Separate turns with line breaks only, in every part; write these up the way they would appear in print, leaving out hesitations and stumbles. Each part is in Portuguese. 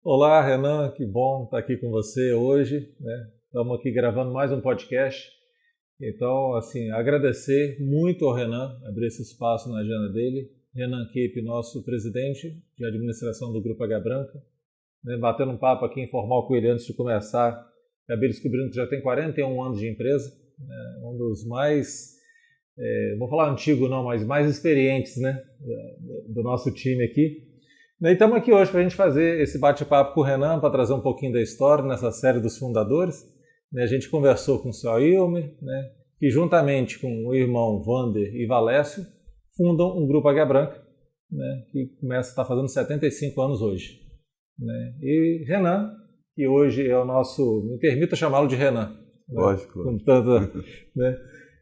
Olá, Renan, que bom estar aqui com você hoje, né? Estamos aqui gravando mais um podcast. Então, assim, agradecer muito ao Renan, abrir esse espaço na agenda dele. Renan Keep, nosso presidente de administração do Grupo Águia Branca, né? Batendo um papo aqui informal com ele antes de começar. Acabei descobrindo que já tem 41 anos de empresa, né? Um dos mais, vou falar antigo não, mas mais experientes, né? Do nosso time aqui. E estamos aqui hoje para a gente fazer esse bate-papo com o Renan, para trazer um pouquinho da história nessa série dos fundadores. A gente conversou com o seu Ilmer, né, que juntamente com o irmão Vander e Valécio fundam um grupo Águia Branca, né, que começa a estar fazendo 75 anos hoje. Né. E Renan, que hoje é o nosso, me permita chamá-lo de Renan.
Lógico.
Né, com tanta, né,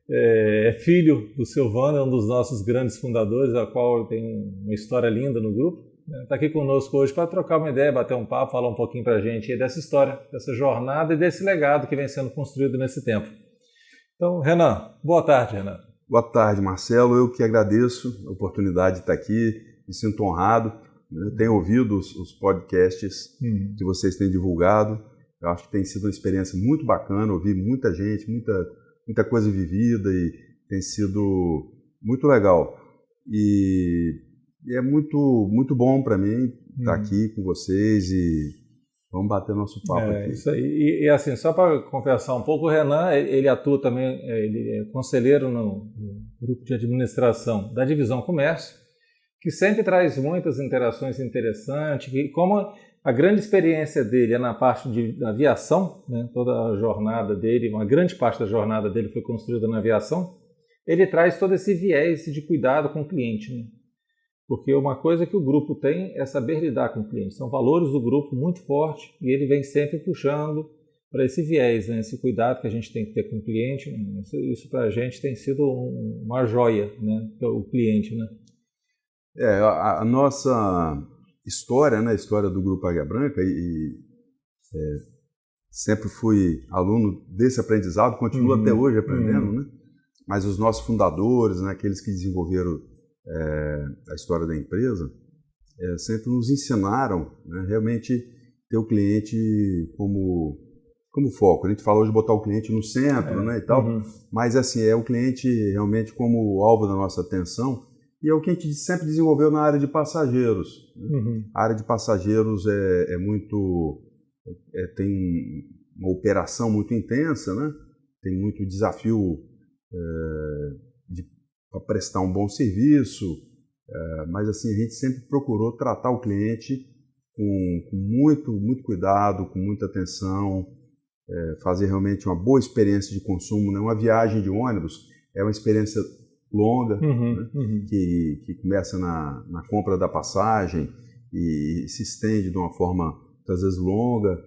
é filho do seu Vander, um dos nossos grandes fundadores, a qual tem uma história linda no grupo. Está aqui conosco hoje para trocar uma ideia, bater um papo, falar um pouquinho para a gente dessa história, dessa jornada e desse legado que vem sendo construído nesse tempo. Então, Renan, boa tarde, Renan.
Boa tarde, Marcelo. Eu que agradeço a oportunidade de estar aqui, me sinto honrado. Tenho ouvido os podcasts que vocês têm divulgado. Eu acho que tem sido uma experiência muito bacana, ouvir muita gente, muita coisa vivida e tem sido muito legal. E é muito bom para mim estar aqui com vocês e vamos bater nosso papo aqui.
Isso aí. E assim, só para conversar um pouco, o Renan, ele atua também, ele é conselheiro no grupo de administração da Divisão Comércio, que sempre traz muitas interações interessantes, e como a grande experiência dele é na parte da aviação, né, toda a jornada dele, uma grande parte da jornada dele foi construída na aviação, ele traz todo esse viés de cuidado com o cliente, né? Porque uma coisa que o grupo tem é saber lidar com o cliente. São valores do grupo muito fortes e ele vem sempre puxando para esse viés, né? Esse cuidado que a gente tem que ter com o cliente. Né? Isso para a gente tem sido uma joia, né? O cliente. Né?
A nossa história, né? A história do Grupo Águia Branca, sempre fui aluno desse aprendizado, continuo até hoje aprendendo, né? Mas os nossos fundadores, né? Aqueles que desenvolveram a história da empresa, sempre nos ensinaram, né, realmente ter o cliente como foco. A gente fala hoje de botar o cliente no centro, né, e tal, mas assim, é o cliente realmente como alvo da nossa atenção e é o que a gente sempre desenvolveu na área de passageiros. Né? A área de passageiros tem uma operação muito intensa, né? Tem muito desafio para prestar um bom serviço, mas assim, a gente sempre procurou tratar o cliente com muito cuidado, com muita atenção, fazer realmente uma boa experiência de consumo. Né? Uma viagem de ônibus é uma experiência longa, né? Que começa na compra da passagem e se estende de uma forma, às vezes, longa.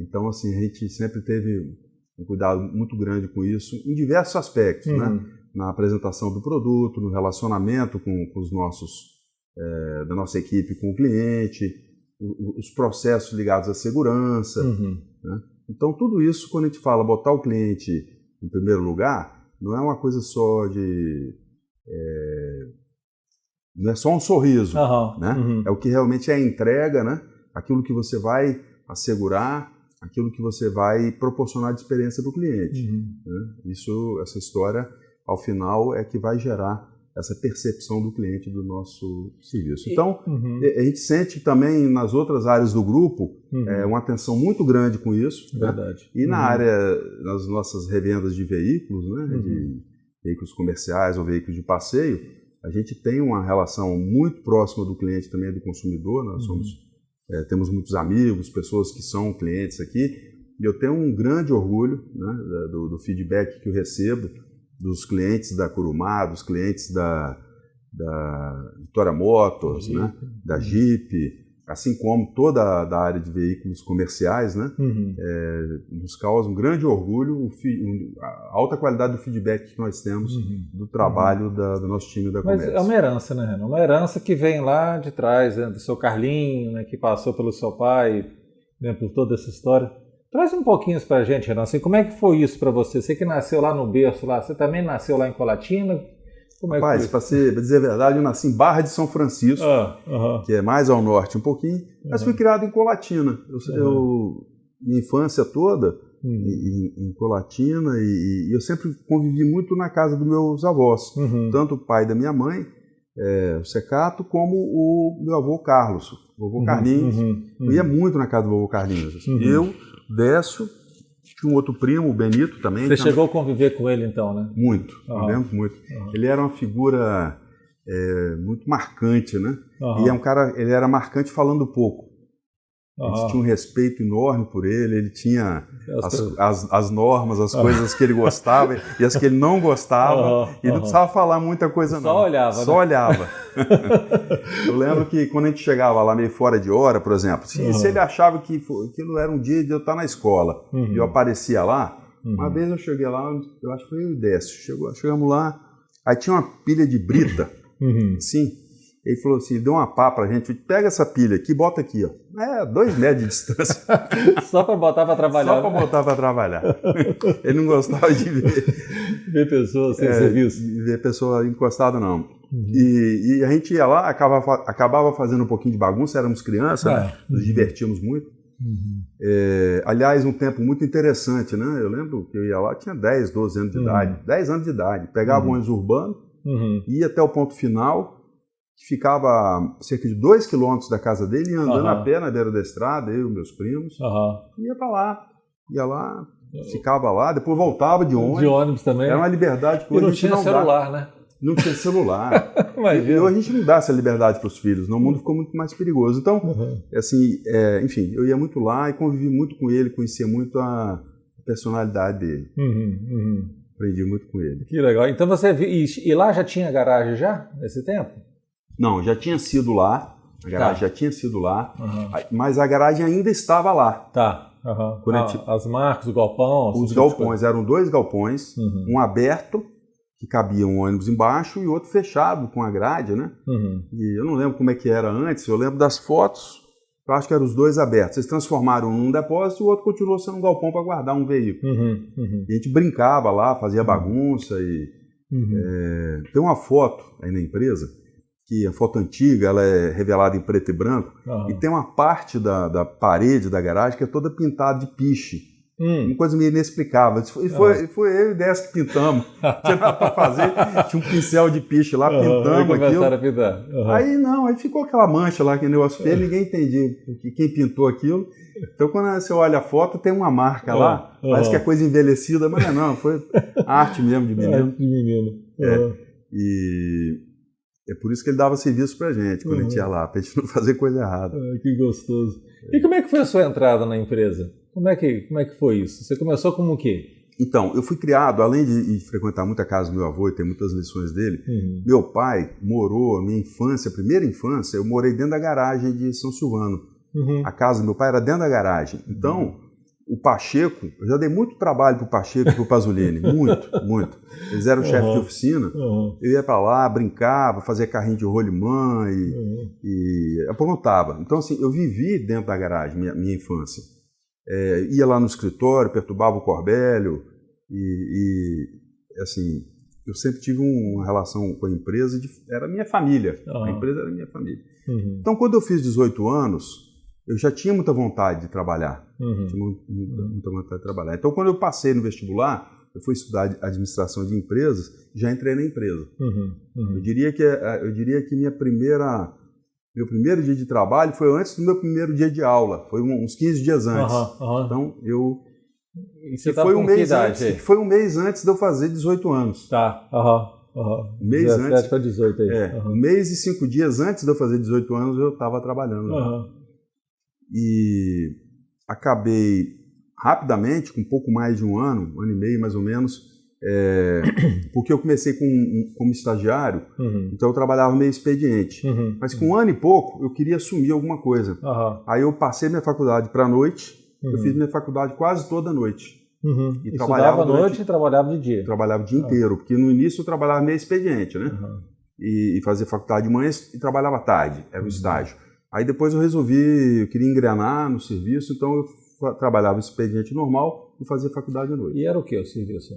Então, assim, a gente sempre teve um cuidado muito grande com isso, em diversos aspectos, né? Na apresentação do produto, no relacionamento com os nossos, da nossa equipe com o cliente, os processos ligados à segurança. Né? Então, tudo isso, quando a gente fala botar o cliente em primeiro lugar, não é uma coisa só não é só um sorriso, né? É o que realmente é a entrega, né? Aquilo que você vai assegurar, aquilo que você vai proporcionar de experiência para o cliente. Né? Essa história, ao final, é que vai gerar essa percepção do cliente do nosso serviço. Então, a gente sente também nas outras áreas do grupo uma atenção muito grande com isso.
Verdade.
Né? E na área, nas nossas revendas de veículos, né? De veículos comerciais ou veículos de passeio, a gente tem uma relação muito próxima do cliente também, do consumidor. Nós temos muitos amigos, pessoas que são clientes aqui, e eu tenho um grande orgulho, né, do feedback que eu recebo dos clientes da Kurumá, dos clientes da Vitória Motors, né, da Jeep, assim como toda a área de veículos comerciais, né, nos causa um grande orgulho a alta qualidade do feedback que nós temos do trabalho do nosso time da Comércio.
Mas é uma herança, né, Renan? Uma herança que vem lá de trás, né, do seu Carlinho, né, que passou pelo seu pai, né, por toda essa história. Traz um pouquinho isso pra gente, Renan. Assim, como é que foi isso para você? Você que nasceu lá no berço, lá, você também nasceu lá em Colatina? Como é
Rapaz,
que
para dizer a verdade, eu nasci em Barra de São Francisco, que é mais ao norte um pouquinho, mas fui criado em Colatina. Minha infância toda em Colatina, e eu sempre convivi muito na casa dos meus avós, tanto o pai da minha mãe, o Secato, como o meu avô Carlos, o vovô Carlinhos. Eu ia muito na casa do vovô Carlinhos. Eu, Décio, tinha um outro primo, o Benito também.
Você chegou a conviver com ele então, né?
Muito, convivemos muito. Ele era uma figura muito marcante, né? E ele era marcante falando pouco. Eles tinham um respeito enorme por ele, ele tinha as normas, as coisas que ele gostava e as que ele não gostava, e não precisava falar muita coisa não.
Só olhava,
Só olhava. Eu lembro que quando a gente chegava lá meio fora de hora, por exemplo, se ele achava que aquilo era um dia de eu estar na escola, e eu aparecia lá, uma vez eu cheguei lá, eu acho que foi eu e o Décio, chegamos lá, aí tinha uma pilha de brita, sim. Ele falou assim, deu uma pá pra gente, pega essa pilha aqui e bota aqui, ó. 2 metros de distância.
Só para botar para trabalhar.
Só para botar para trabalhar. Ele não gostava de
ver pessoas sem serviço.
Ver pessoa encostada, não. E a gente ia lá, acabava fazendo um pouquinho de bagunça, éramos crianças, né? Nos divertíamos muito. Aliás, um tempo muito interessante, né? Eu lembro que eu ia lá, tinha 10, 12 anos de idade. 10 anos de idade. Pegava um ônibus urbano, ia até o ponto final, que ficava a cerca de 2 quilômetros da casa dele, andando a pé na beira da estrada, eu e meus primos, ia para lá, ficava lá, depois voltava de ônibus.
De ônibus também.
Era uma liberdade que hoje
não tinha celular, né?
Não tinha celular. E hoje a gente não dá essa liberdade para os filhos, o mundo ficou muito mais perigoso. Então, assim, enfim, eu ia muito lá e convivi muito com ele, conhecia muito a personalidade dele. Aprendi muito com ele.
Que legal. Então você e lá já tinha garagem já, nesse tempo?
Não, já tinha sido lá, a garagem já tinha sido lá, mas a garagem ainda estava lá.
Tá. As marcas, o galpão?
Os galpões, eram 2 galpões, um aberto, que cabia um ônibus embaixo, e outro fechado com a grade, né? E eu não lembro como é que era antes, eu lembro das fotos, eu acho que eram os 2 abertos. Eles transformaram um num depósito e o outro continuou sendo um galpão para guardar um veículo. E a gente brincava lá, fazia bagunça. Tem uma foto aí na empresa, que a foto antiga, ela é revelada em preto e branco, e tem uma parte da parede da garagem que é toda pintada de piche. Uma coisa meio inexplicável. Foi eu e o Décio que pintamos. Não tinha nada para fazer, tinha um pincel de piche lá, pintamos aquilo.
A pintar.
Aí ficou aquela mancha lá, que negócio feio, ninguém entendia quem pintou aquilo. Então quando você olha a foto, tem uma marca lá, parece que é coisa envelhecida, mas não, foi arte mesmo de menino.
Arte de menino.
E é por isso que ele dava serviço pra gente, quando a gente ia lá, pra gente não fazer coisa errada.
Que gostoso. E como é que foi a sua entrada na empresa? Como é que foi isso? Você começou como o quê?
Então, eu fui criado, além de frequentar muita casa do meu avô e ter muitas lições dele, meu pai morou, minha infância, primeira infância, eu morei dentro da garagem de São Silvano. A casa do meu pai era dentro da garagem. Então, o Pacheco, eu já dei muito trabalho para o Pacheco e para o Pasolini, muito. Eles eram chefe de oficina, eu ia para lá, brincava, fazia carrinho de rolimã e aprontava. Então, assim, eu vivi dentro da garagem, minha infância. Ia lá no escritório, perturbava o Corbélio e assim, eu sempre tive uma relação com a empresa, era minha família, a empresa era minha família. Então, quando eu fiz 18 anos, eu já tinha muita vontade de trabalhar. Muita vontade de trabalhar. Então, quando eu passei no vestibular, eu fui estudar administração de empresas, já entrei na empresa. Eu diria que meu primeiro dia de trabalho foi antes do meu primeiro dia de aula. Foi uns 15 dias antes. Então,
E você estava com que idade?
Foi um mês antes de eu fazer 18 anos.
Tá.
Um mês antes.
Para 18 aí.
Um mês e 5 dias antes de eu fazer 18 anos, eu estava trabalhando lá. E acabei rapidamente, com um pouco mais de um ano e meio mais ou menos, porque eu comecei como estagiário, então eu trabalhava meio expediente. Mas com um ano e pouco eu queria assumir alguma coisa. Aí eu passei minha faculdade para a noite, eu fiz minha faculdade quase toda a noite.
E trabalhava à noite e trabalhava de dia?
Trabalhava o dia inteiro, porque no início eu trabalhava meio expediente, né? E fazia faculdade de manhã e trabalhava à tarde, era o estágio. Aí depois eu queria engrenar no serviço, então eu trabalhava expediente normal e fazia faculdade à noite.
E era o que o serviço?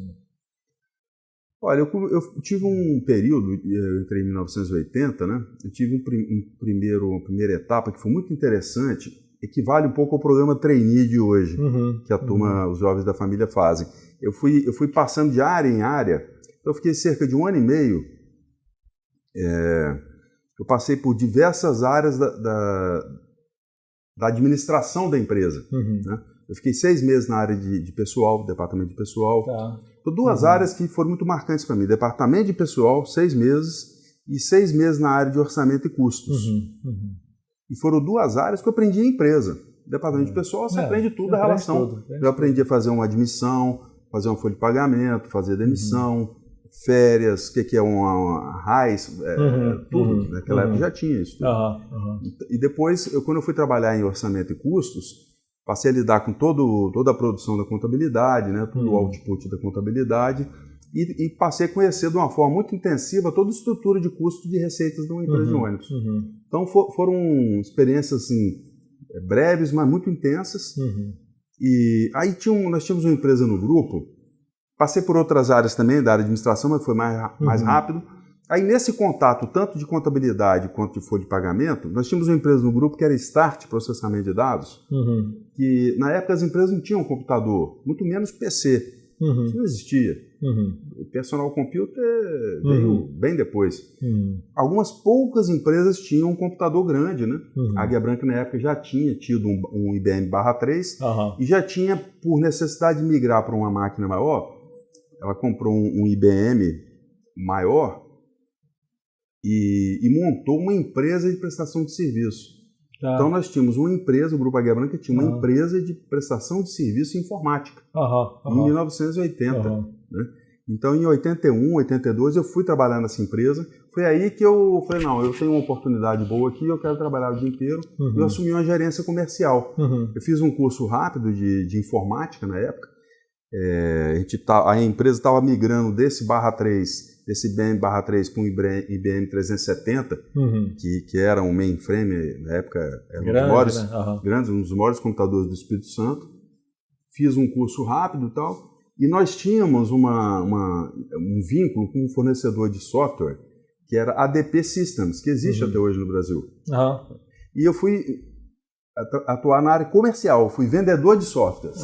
Olha, eu tive um período, eu entrei em 1980, né? Eu tive uma primeira etapa que foi muito interessante, equivale um pouco ao programa Trainee de hoje, que a turma, os jovens da família fazem. Eu fui passando de área em área, então eu fiquei cerca de 1 ano e meio. Eu passei por diversas áreas da administração da empresa. Né? Eu fiquei 6 meses na área de pessoal, departamento de pessoal.
Tá.
Então, 2 áreas que foram muito marcantes para mim. Departamento de pessoal, 6 meses, e 6 meses na área de orçamento e custos. E foram 2 áreas que eu aprendi em empresa. Departamento de pessoal, você aprende tudo da relação. Eu aprendi a fazer uma admissão, fazer uma folha de pagamento, fazer demissão, férias, o que é uma RAIS, tudo. Naquela época já tinha isso tudo. E depois, quando eu fui trabalhar em orçamento e custos, passei a lidar com toda a produção da contabilidade, né, todo o output da contabilidade, e passei a conhecer de uma forma muito intensiva toda a estrutura de custo de receitas de uma empresa de ônibus. Então foram experiências assim, breves, mas muito intensas. E aí nós tínhamos uma empresa no grupo, passei por outras áreas também, da área de administração, mas foi mais rápido. Aí nesse contato, tanto de contabilidade quanto de folha de pagamento, nós tínhamos uma empresa no grupo que era Start, processamento de dados, que na época as empresas não tinham computador, muito menos PC. Isso não existia. O personal computer veio bem depois. Algumas poucas empresas tinham um computador grande, né? A Águia Branca na época já tinha tido um IBM /3 e já tinha, por necessidade de migrar para uma máquina maior, ela comprou um IBM maior e montou uma empresa de prestação de serviço. Então nós tínhamos uma empresa, o Grupo Águia Branca tinha uma empresa de prestação de serviço informática em 1980. Né? Então em 81, 82 eu fui trabalhar nessa empresa. Foi aí que eu falei, não, eu tenho uma oportunidade boa aqui, eu quero trabalhar o dia inteiro. E eu assumi uma gerência comercial. Eu fiz um curso rápido de informática na época. A empresa estava migrando desse IBM /3 para um IBM 370, que era um mainframe, na época era um dos maiores computadores do Espírito Santo. Fiz um curso rápido e tal, e nós tínhamos um vínculo com um fornecedor de software, que era a ADP Systems, que existe até hoje no Brasil. E eu fui atuar na área comercial, fui vendedor de softwares.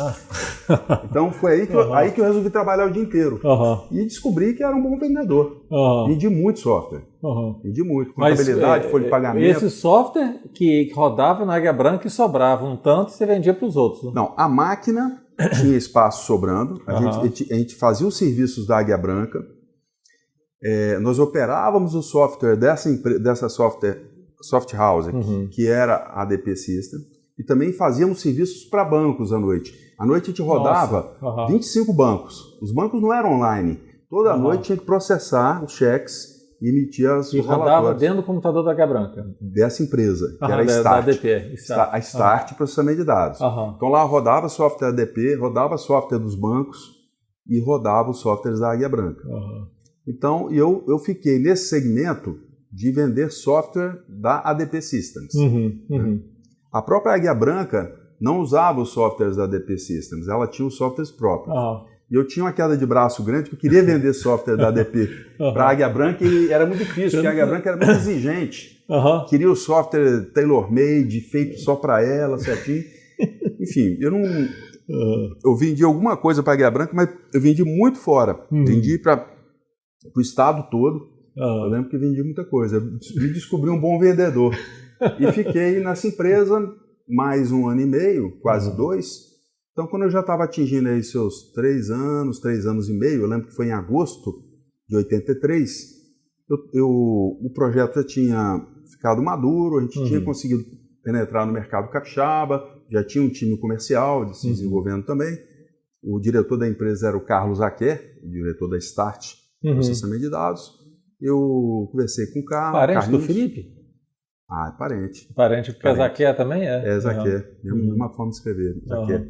Então foi aí que eu resolvi trabalhar o dia inteiro. E descobri que era um bom vendedor. Vendi muito software. Vendi muito. Contabilidade, folha de pagamento.
Esse software que rodava na Águia Branca e sobrava um tanto, você vendia para os outros. Né?
Não, a máquina tinha espaço sobrando. A gente fazia os serviços da Águia Branca. Nós operávamos o software dessa soft house aqui, que era a ADP System, e também fazíamos serviços para bancos à noite. À noite a gente rodava 25 bancos. Os bancos não eram online. Toda noite tinha que processar os cheques e emitir os relatórios. E rodava
dentro do computador da Águia Branca?
Dessa empresa, que era a Start.
Da ADP.
A Start processamento de dados. Então lá rodava software ADP, rodava software dos bancos e rodava os softwares da Águia Branca. Então eu fiquei nesse segmento de vender software da ADP Systems. A própria Águia Branca não usava os softwares da ADP Systems, ela tinha os softwares próprios. E eu tinha uma queda de braço grande, que eu queria vender software da ADP para a Águia Branca e era muito difícil, porque a Águia Branca era muito exigente. Queria o software tailor-made, feito só para ela, certinho. Enfim, eu vendi alguma coisa para a Águia Branca, mas eu vendi muito fora. Vendi para o estado todo. Eu lembro que vendi muita coisa. Me descobri um bom vendedor. E fiquei nessa empresa mais 1 ano e meio, quase 2. Então, quando eu já estava atingindo aí seus 3 anos e meio, eu lembro que foi em agosto de 83, o projeto já tinha ficado maduro, a gente tinha conseguido penetrar no mercado capixaba, já tinha um time comercial de se desenvolvendo também. O diretor da empresa era o Carlos Aquer, o diretor da Start, processamento de dados. Eu conversei com o Carlos.
Parente do Felipe?
É parente.
Parente, porque Zaqué também é?
É Zaqué, mesma forma de escrever, Zaqué.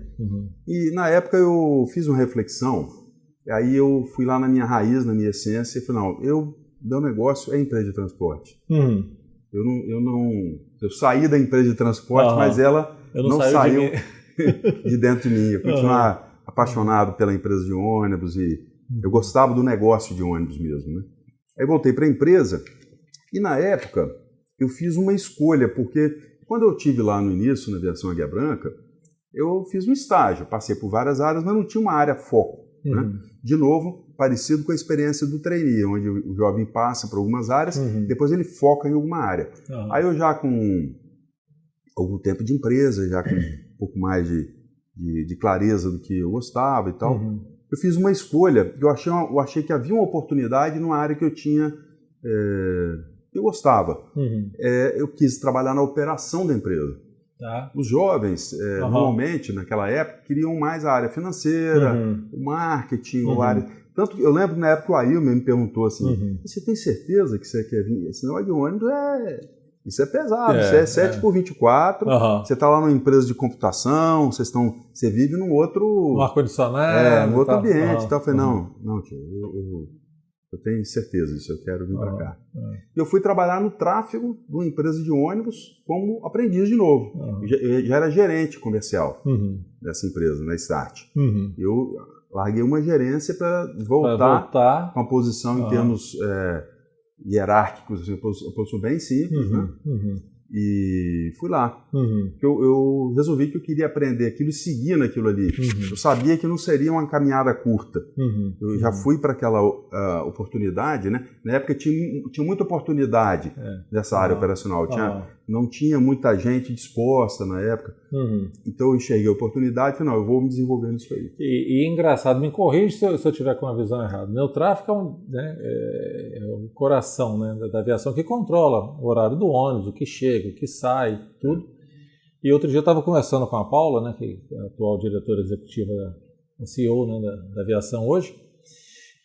E na época eu fiz uma reflexão, aí eu fui lá na minha raiz, na minha essência, e falei, não, meu negócio é empresa de transporte. Eu saí da empresa de transporte, mas ela não saiu de dentro de mim. Eu continuava apaixonado pela empresa de ônibus e Eu gostava do negócio de ônibus mesmo, né? Aí voltei para a empresa e, na época, eu fiz uma escolha, porque quando eu estive lá no início, na aviação Águia Branca, eu fiz um estágio, passei por várias áreas, mas não tinha uma área foco, né? De novo, parecido com a experiência do trainee, onde o jovem passa por algumas áreas, depois ele foca em alguma área. Aí eu já com algum tempo de empresa, já com um pouco mais de clareza do que eu gostava e tal, eu fiz uma escolha, eu achei que havia uma oportunidade numa área que eu tinha, eu gostava. Eu quis trabalhar na operação da empresa.
Tá.
Os jovens, normalmente, naquela época, queriam mais a área financeira, o marketing, a área... Tanto que eu lembro que na época o Ailton me perguntou assim, você tem certeza que você quer vir? Esse negócio de ônibus isso é pesado, isso é 7x24, você está lá numa empresa de computação, você vive num outro...
Um ar-condicionado.
Num outro ambiente. Então eu falei, não, tio, eu tenho certeza disso, eu quero vir para cá. Eu fui trabalhar no tráfego de uma empresa de ônibus como aprendiz de novo. Eu já era gerente comercial dessa empresa, na Start. Eu larguei uma gerência para voltar com a posição em termos hierárquicos, assim, uma posição bem simples, né? E fui lá. Eu resolvi que eu queria aprender aquilo e seguir naquilo ali. Eu sabia que não seria uma caminhada curta. Eu já fui para aquela oportunidade, né? Na época tinha muita oportunidade nessa área operacional. Não tinha muita gente disposta na época. Então eu enxerguei a oportunidade e falei, não, eu vou me desenvolver nisso aí.
E engraçado, me corrige se eu tiver com uma visão errada. Meu tráfego é o coração, né, da aviação que controla o horário do ônibus, o que chega, o que sai, tudo. E outro dia eu estava conversando com a Paula, né, que é a atual diretora executiva, a CEO, né, da aviação hoje,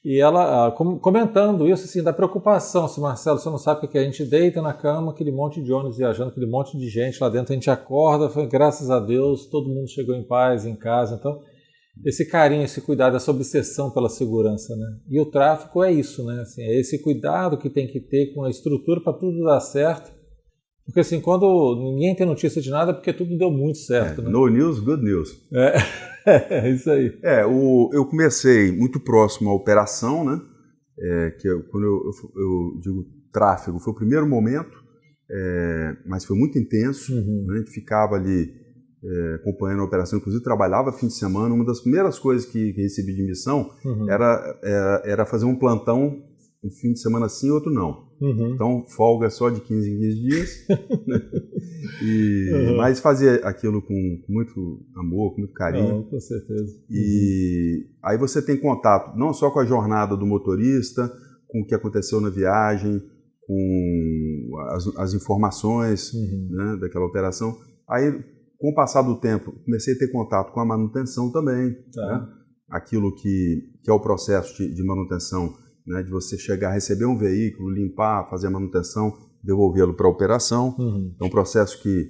e ela comentando isso, assim, da preocupação, se Marcelo, você não sabe o que a gente deita na cama, aquele monte de ônibus viajando, aquele monte de gente lá dentro, a gente acorda, graças a Deus, todo mundo chegou em paz, em casa, então esse carinho, esse cuidado, essa obsessão pela segurança, né? E o tráfego é isso, né? Assim, é esse cuidado que tem que ter com a estrutura para tudo dar certo, porque assim, quando ninguém tem notícia de nada, é porque tudo deu muito certo, né?
No news, good news.
É isso aí.
Eu comecei muito próximo à operação, né? Quando eu digo tráfego, foi o primeiro momento, mas foi muito intenso. Né? A gente ficava ali acompanhando a operação, inclusive trabalhava fim de semana. Uma das primeiras coisas que recebi de missão era fazer um plantão, um fim de semana sim, outro não. Então, folga só de 15 em 15 dias. Mas fazia aquilo com muito amor, com muito carinho.
Com certeza.
E aí você tem contato não só com a jornada do motorista, com o que aconteceu na viagem, com as informações né, daquela operação. Aí, com o passar do tempo, comecei a ter contato com a manutenção também. Né? Aquilo que é o processo de manutenção, né, de você chegar a receber um veículo, limpar, fazer a manutenção, devolvê-lo para a operação. É um processo que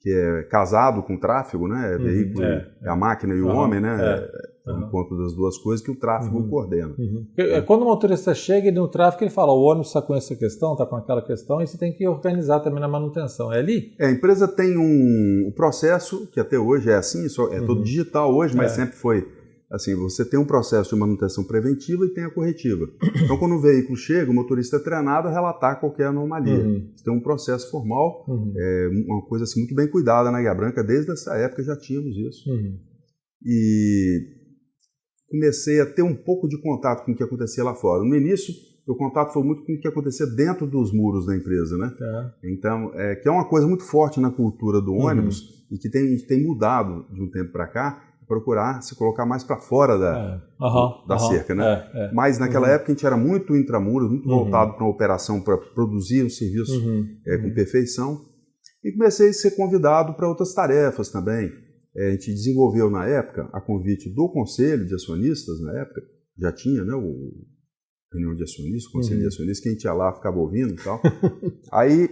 é casado com o tráfego, né? Veículo, a máquina e o homem, né? É um encontro das duas coisas que o tráfego coordena.
Quando o motorista chega no tráfego, ele fala, o ônibus está com essa questão, está com aquela questão, e você tem que organizar também na manutenção. É ali?
A empresa tem um processo, que até hoje é assim, é todo digital hoje, mas sempre foi assim, você tem um processo de manutenção preventiva e tem a corretiva. Então, quando o veículo chega, o motorista é treinado a relatar qualquer anomalia. Você tem um processo formal, uma coisa assim, muito bem cuidada na Águia Branca, desde essa época já tínhamos isso. E comecei a ter um pouco de contato com o que acontecia lá fora. No início, o contato foi muito com o que acontecia dentro dos muros da empresa, né? Então, que é uma coisa muito forte na cultura do ônibus e que tem mudado de um tempo para cá, procurar se colocar mais para fora da cerca, né? Mas naquela época a gente era muito intramuros, muito voltado para uma operação, para produzir um serviço com perfeição. E comecei a ser convidado para outras tarefas também. A gente desenvolveu na época, a convite do Conselho de Acionistas, na época, já tinha, né, o reunião de acionistas, o Conselho de Acionistas, que a gente ia lá, ficava ouvindo e tal. Aí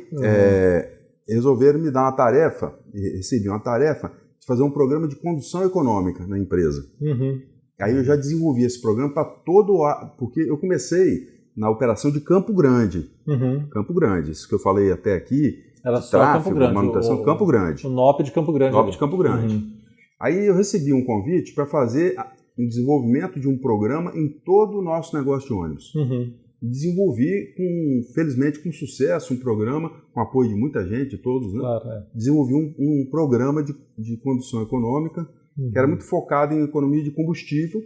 resolveram me dar uma tarefa, recebi uma tarefa, de fazer um programa de condução econômica na empresa. Aí eu já desenvolvi esse programa para porque eu comecei na operação de Campo Grande. Campo Grande, isso que eu falei até aqui,
era só
tráfego,
Campo Grande,
manutenção, Campo Grande.
O NOP de Campo Grande.
NOP de Campo Grande. Aí eu recebi um convite para fazer um desenvolvimento de um programa em todo o nosso negócio de ônibus. Desenvolvi, felizmente, com sucesso, um programa, com apoio de muita gente, de todos, né?
Claro,
Desenvolvi um programa de condução econômica, que era muito focado em economia de combustível,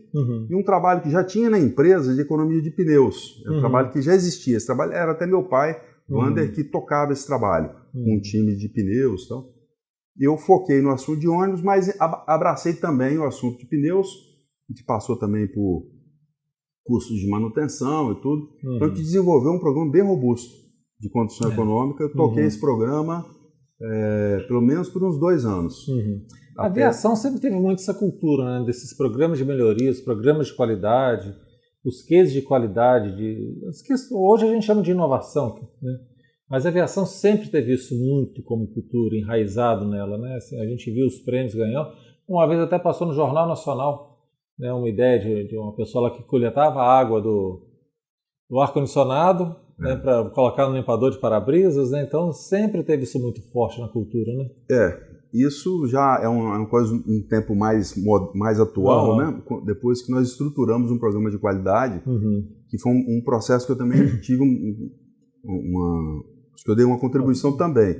e um trabalho que já tinha na empresa de economia de pneus. Era um trabalho que já existia. Esse trabalho era até meu pai, Wander, que tocava esse trabalho, com um time de pneus e tal. Eu foquei no assunto de ônibus, mas abracei também o assunto de pneus, que passou também por cursos de manutenção e tudo. Então, a gente desenvolveu um programa bem robusto de condução econômica. Eu toquei esse programa pelo menos por uns 2 anos.
A aviação sempre teve muito essa cultura, né? Desses programas de melhoria, os programas de qualidade, os cases de qualidade. Hoje a gente chama de inovação, né? Mas a aviação sempre teve isso muito como cultura, enraizado nela, né? Assim, a gente viu os prêmios ganhando. Uma vez até passou no Jornal Nacional, né, uma ideia de uma pessoa lá que coletava a água do ar-condicionado, né, para colocar no limpador de para-brisas, né? Então sempre teve isso muito forte na cultura, né?
Isso já é uma coisa, um tempo mais atual, né? Depois que nós estruturamos um programa de qualidade, que foi um processo que eu também tive acho que eu dei uma contribuição também.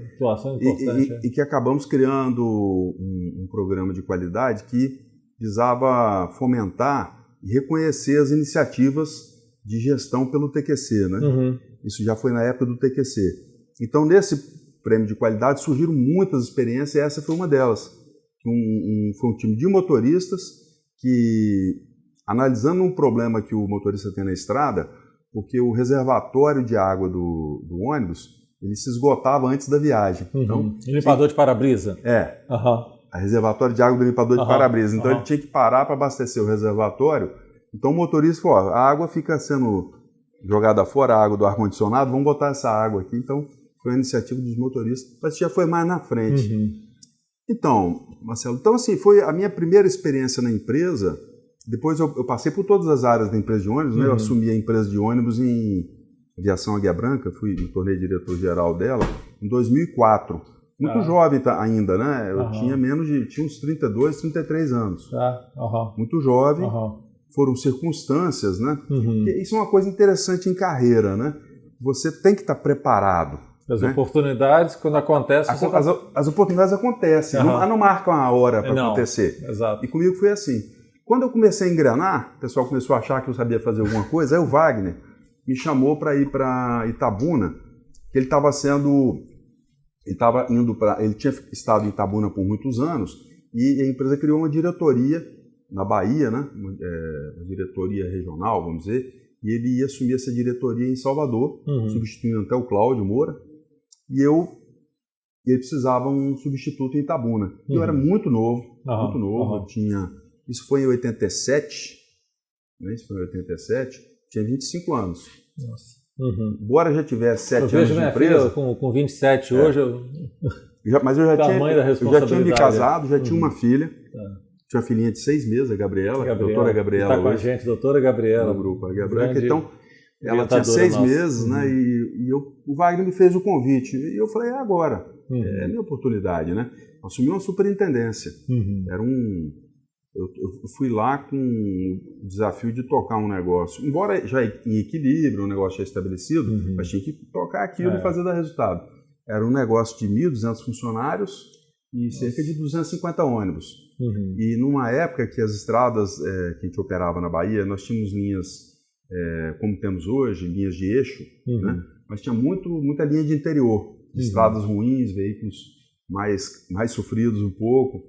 E que acabamos criando um programa de qualidade que visava fomentar e reconhecer as iniciativas de gestão pelo TQC, né? Isso já foi na época do TQC. Então, nesse prêmio de qualidade surgiram muitas experiências e essa foi uma delas. Foi um time de motoristas que, analisando um problema que o motorista tem na estrada, porque o reservatório de água do ônibus ele se esgotava antes da viagem. Então,
limpador de para-brisa?
A reservatório de água do limpador de para-brisa. Então ele tinha que parar para abastecer o reservatório. Então o motorista falou, a água fica sendo jogada fora, a água do ar-condicionado, vamos botar essa água aqui. Então foi a iniciativa dos motoristas, mas já foi mais na frente. Então, Marcelo, assim, foi a minha primeira experiência na empresa. Depois eu passei por todas as áreas da empresa de ônibus, né? Eu assumi a empresa de ônibus em Aviação Águia Branca, me tornei diretor-geral dela em 2004. Muito jovem ainda, né? Eu tinha uns 32, 33 anos. Muito jovem. Foram circunstâncias, né? Isso é uma coisa interessante em carreira, né? Você tem que estar preparado.
As oportunidades, quando acontecem...
As oportunidades acontecem, não marcam a hora para acontecer.
Exato.
E comigo foi assim. Quando eu comecei a engrenar, o pessoal começou a achar que eu sabia fazer alguma coisa, aí o Wagner me chamou para ir para Itabuna, que ele tinha estado em Itabuna por muitos anos e a empresa criou uma diretoria na Bahia, né? Uma diretoria regional, vamos dizer, e ele ia assumir essa diretoria em Salvador, substituindo até o Cláudio Moura, e ele precisava um substituto em Itabuna. E eu era muito novo, eu tinha... Isso foi em 87, né? Tinha 25 anos.
Nossa.
Embora eu já tivesse 7 anos de empresa...
Com 27 hoje,
mas eu já tinha me casado, já tinha uma filha. Tinha uma filhinha de 6 meses, a Gabriela, a doutora Gabriela.
Está com a gente, doutora Gabriela.
No grupo, a Gabriela. Então, ela tinha 6 meses, né? E o Wagner me fez o convite. E eu falei, agora. É a minha oportunidade, né? Assumi uma superintendência. Era eu fui lá com o desafio de tocar um negócio, embora já em equilíbrio, um negócio já estabelecido, mas tinha que tocar aquilo e fazer dar resultado. Era um negócio de 1.200 funcionários e cerca de 250 ônibus. E numa época que as estradas que a gente operava na Bahia, nós tínhamos linhas, como temos hoje, linhas de eixo, né? Mas tinha muita linha de interior, estradas ruins, veículos mais sofridos um pouco.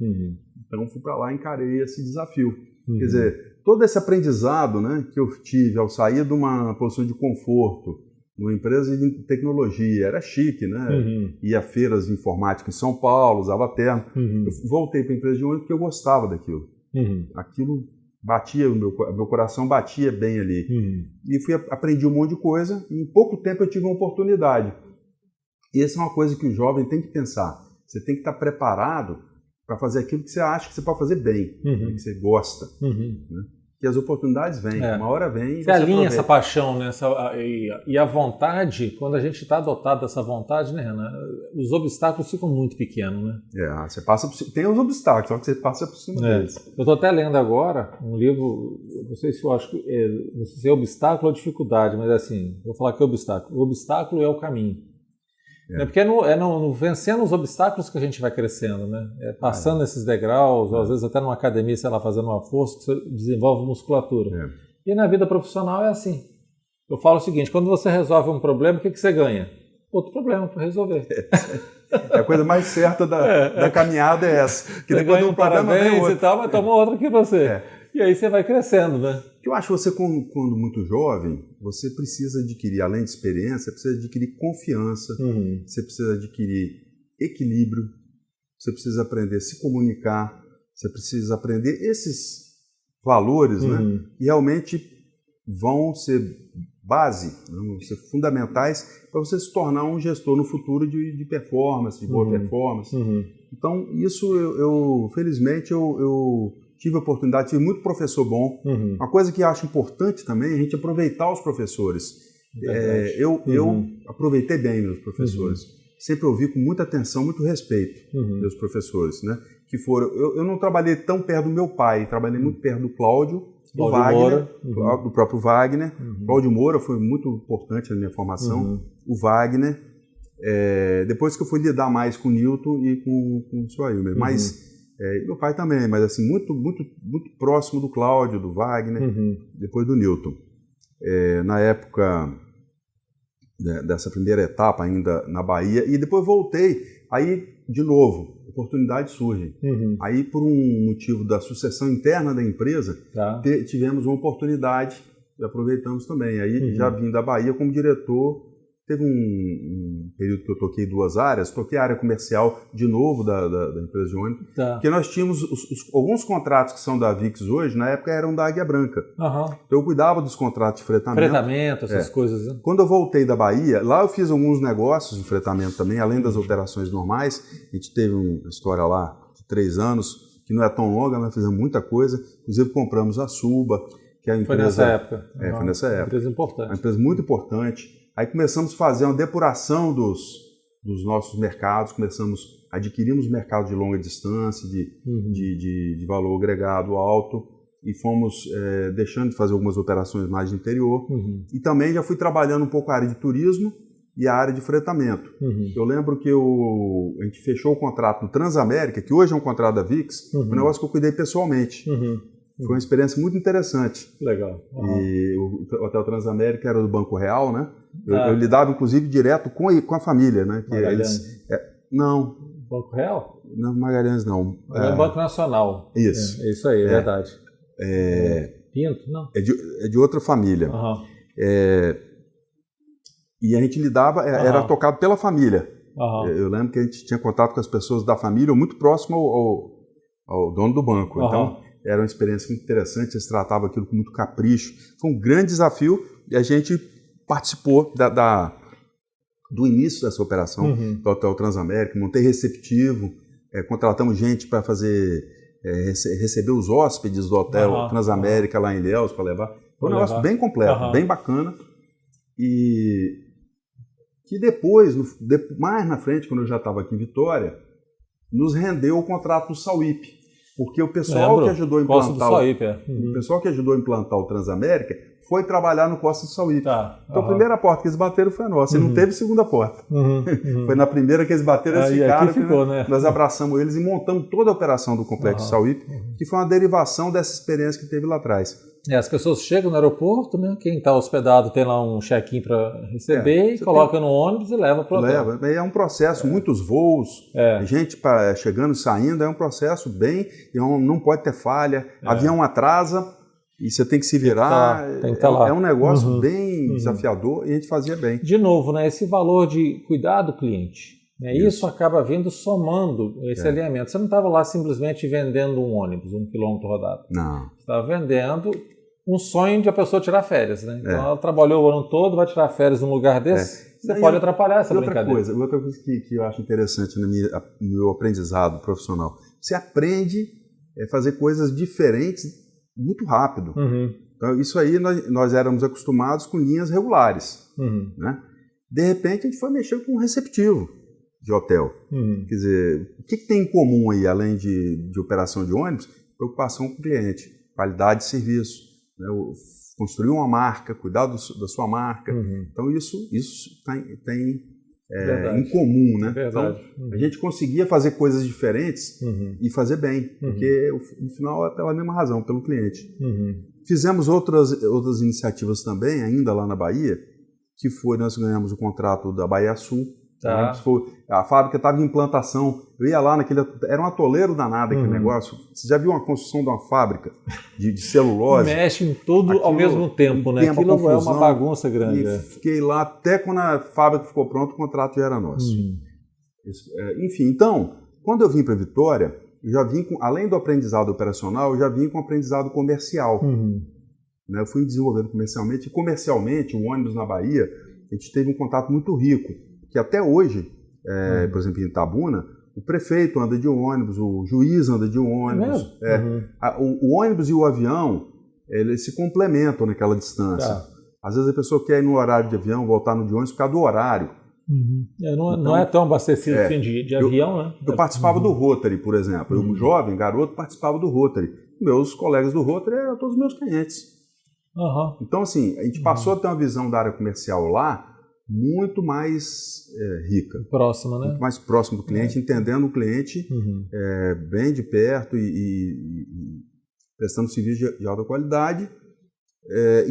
Então fui para lá e encarei esse desafio. Quer dizer, todo esse aprendizado, né, que eu tive ao sair de uma posição de conforto numa empresa de tecnologia, era chique, né? Ia a feiras de informática em São Paulo, usava terno. Eu voltei para a empresa de ônibus porque eu gostava daquilo. Aquilo batia, o meu coração batia bem ali. E aprendi um monte de coisa e em pouco tempo eu tive uma oportunidade. E essa é uma coisa que o jovem tem que pensar. Você tem que estar preparado para fazer aquilo que você acha que você pode fazer bem, que você gosta. Né? que as oportunidades vêm, uma hora vem e
você alinha essa paixão, né? E a vontade, quando a gente está dotado dessa vontade, né, Renan, os obstáculos ficam muito pequenos, né?
Você passa tem os obstáculos, só que você passa por cima deles.
Eu estou até lendo agora um livro, não sei se eu acho não sei se é obstáculo ou dificuldade, mas assim, vou falar que é obstáculo. O obstáculo é o caminho. Porque é no vencendo os obstáculos que a gente vai crescendo, né? Passando esses degraus, ou às vezes até numa academia, sei lá, fazendo uma força, que você desenvolve musculatura. E na vida profissional é assim. Eu falo o seguinte, quando você resolve um problema, o que você ganha? Outro problema para resolver.
A coisa mais certa da caminhada é essa. Que depois
ganha um parabéns e tal, mas toma outra que você. E aí você vai crescendo, né?
Eu acho que você, quando muito jovem, você precisa adquirir, além de experiência, você precisa adquirir confiança, você precisa adquirir equilíbrio, você precisa aprender a se comunicar, você precisa aprender esses valores, né? Que realmente vão ser base, vão ser fundamentais para você se tornar um gestor no futuro de performance, de boa performance. Então, isso felizmente, eu tive a oportunidade, tive muito professor bom. Uma coisa que eu acho importante também é a gente aproveitar os professores. Eu aproveitei bem meus professores. Sempre ouvi com muita atenção, muito respeito meus professores, né? Que foram. Eu não trabalhei tão perto do meu pai, trabalhei muito perto do Cláudio, do Wagner, do próprio Wagner. Cláudio Moura foi muito importante na minha formação. O Wagner. Depois que eu fui lidar mais com o Newton e com o Suailmer. Mas meu pai também, mas assim, muito, muito, muito próximo do Cláudio, do Wagner, depois do Newton. Na época dessa primeira etapa ainda na Bahia, e depois voltei, aí de novo, oportunidade surge. Aí por um motivo da sucessão interna da empresa, tivemos uma oportunidade e aproveitamos também. Aí já vim da Bahia como diretor. Teve um período que eu toquei 2 áreas, toquei a área comercial de novo da empresa de ônibus, porque nós tínhamos alguns contratos que são da VIX hoje, na época eram da Águia Branca. Então eu cuidava dos contratos de fretamento.
Fretamento, essas coisas, né?
Quando eu voltei da Bahia, lá eu fiz alguns negócios de fretamento também, além das operações normais. A gente teve uma história lá de 3 anos, que não é tão longa, mas fizemos muita coisa. Inclusive compramos a Suba, que é a empresa...
Foi nessa época.
Foi nessa época.
Uma empresa importante.
Uma empresa muito importante. Aí começamos a fazer uma depuração dos nossos mercados, adquirimos mercado de longa distância, de valor agregado alto, e fomos deixando de fazer algumas operações mais de interior. E também já fui trabalhando um pouco a área de turismo e a área de fretamento. Eu lembro que a gente fechou o contrato no Transamérica, que hoje é um contrato da VIX, um negócio que eu cuidei pessoalmente. Foi uma experiência muito interessante.
Legal.
E o Hotel Transamérica era do Banco Real, né? Eu lidava, inclusive, direto com a família, né? Que
Magalhães?
Não.
Banco Real?
Não, Magalhães não.
É o Banco Nacional.
Isso.
É isso aí, é verdade. Pinto? Não.
É de outra família. E a gente lidava, era tocado pela família. Eu lembro que a gente tinha contato com as pessoas da família, muito próximo ao dono do banco. Então, era uma experiência muito interessante, eles tratavam aquilo com muito capricho. Foi um grande desafio e a gente participou do início dessa operação do Hotel Transamérica, montei receptivo, contratamos gente para receber os hóspedes do Hotel Transamérica lá em Ilhéus para levar. Foi um negócio bem completo, bem bacana. E que depois, mais na frente, quando eu já estava aqui em Vitória, nos rendeu o contrato do Sauípe. Porque o pessoal que ajudou a implantar o pessoal que ajudou a implantar o Transamérica foi trabalhar no Costa do Sauípe. Então a primeira porta que eles bateram foi a nossa, e não teve segunda porta. Foi na primeira que eles bateram, eles ficaram.
Ficou, né?
Nós abraçamos eles e montamos toda a operação do Complexo Sauípe, que foi uma derivação dessa experiência que teve lá atrás.
As pessoas chegam no aeroporto, né? Quem está hospedado tem lá um check-in para receber, e coloca no ônibus e leva para o hotel.
É um processo, muitos voos, gente chegando e saindo, é um processo não pode ter falha, avião atrasa e você tem que se virar.
Tem que tá lá.
É um negócio bem desafiador e a gente fazia bem.
De novo, né? Esse valor de cuidar do cliente. Isso acaba vindo somando esse alinhamento. Você não estava lá simplesmente vendendo um ônibus, 1 quilômetro rodado.
Não.
Você estava vendendo um sonho de a pessoa tirar férias, né? Então ela trabalhou o ano todo, vai tirar férias num lugar desse, você pode atrapalhar essa brincadeira.
Outra coisa que eu acho interessante no meu aprendizado profissional, você aprende a fazer coisas diferentes muito rápido.
Uhum.
Então, isso aí nós éramos acostumados com linhas regulares.
Uhum.
Né? De repente, a gente foi mexer com um receptivo de hotel.
Uhum.
Quer dizer, o que tem em comum aí, além de operação de ônibus? Preocupação com o cliente, qualidade de serviço, né? Construir uma marca, cuidar da sua marca.
Uhum.
Então, isso tem em comum. Né?
Verdade.
Então, a gente conseguia fazer coisas diferentes e fazer bem, porque no final é pela mesma razão, pelo cliente. Fizemos outras iniciativas também, ainda lá na Bahia, que foi, nós ganhamos o contrato da Bahia Sul.
Tá.
A fábrica estava em implantação, eu ia lá era um atoleiro danado aquele negócio. Você já viu uma construção de uma fábrica de celulose?
Mexe em tudo ao mesmo tempo, né? Aquilo é uma bagunça grande.
E fiquei lá até quando a fábrica ficou pronta, o contrato já era nosso. Enfim, então, quando eu vim para Vitória, eu já vim além do aprendizado operacional, eu já vim com aprendizado comercial. Né? Eu fui desenvolvendo comercialmente, e comercialmente, o ônibus na Bahia, a gente teve um contato muito rico, que até hoje, por exemplo, em Itabuna, o prefeito anda de ônibus, o juiz anda de ônibus. O ônibus e o avião, eles se complementam naquela distância.
Tá.
Às vezes a pessoa quer ir no horário de avião, voltar no de ônibus por causa do horário.
Não é tão abastecido assim de avião, né?
Eu participava do Rotary, por exemplo. Eu, jovem, garoto, participava do Rotary. Meus colegas do Rotary eram todos meus clientes. Então, assim, a gente passou a ter uma visão da área comercial lá muito mais rica.
Próxima, né?
Muito mais próximo do cliente, entendendo o cliente bem de perto e prestando serviço de alta qualidade.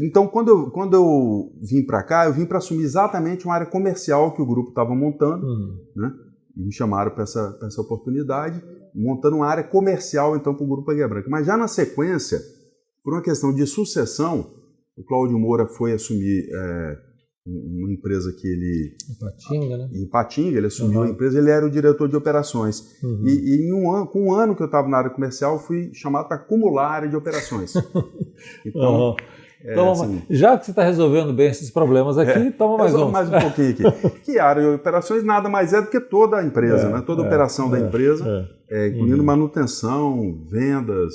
Então, quando eu vim para cá, eu vim para assumir exatamente uma área comercial que o grupo estava montando, né? E me chamaram para essa oportunidade, montando uma área comercial, então, para o Grupo Águia Branca. Mas já na sequência, por uma questão de sucessão, o Cláudio Moura foi assumir uma empresa que ele...
Ipatinga, né?
Em Ipatinga, ele assumiu a empresa, ele era o diretor de operações. E com um ano que eu estava na área comercial, eu fui chamado para acumular a área de operações. Então...
Então, assim, já que você está resolvendo bem esses problemas aqui, toma mais um.
Mais um pouquinho aqui. Que a área de operações nada mais é do que toda a empresa, né? Toda a operação da empresa, incluindo manutenção, vendas,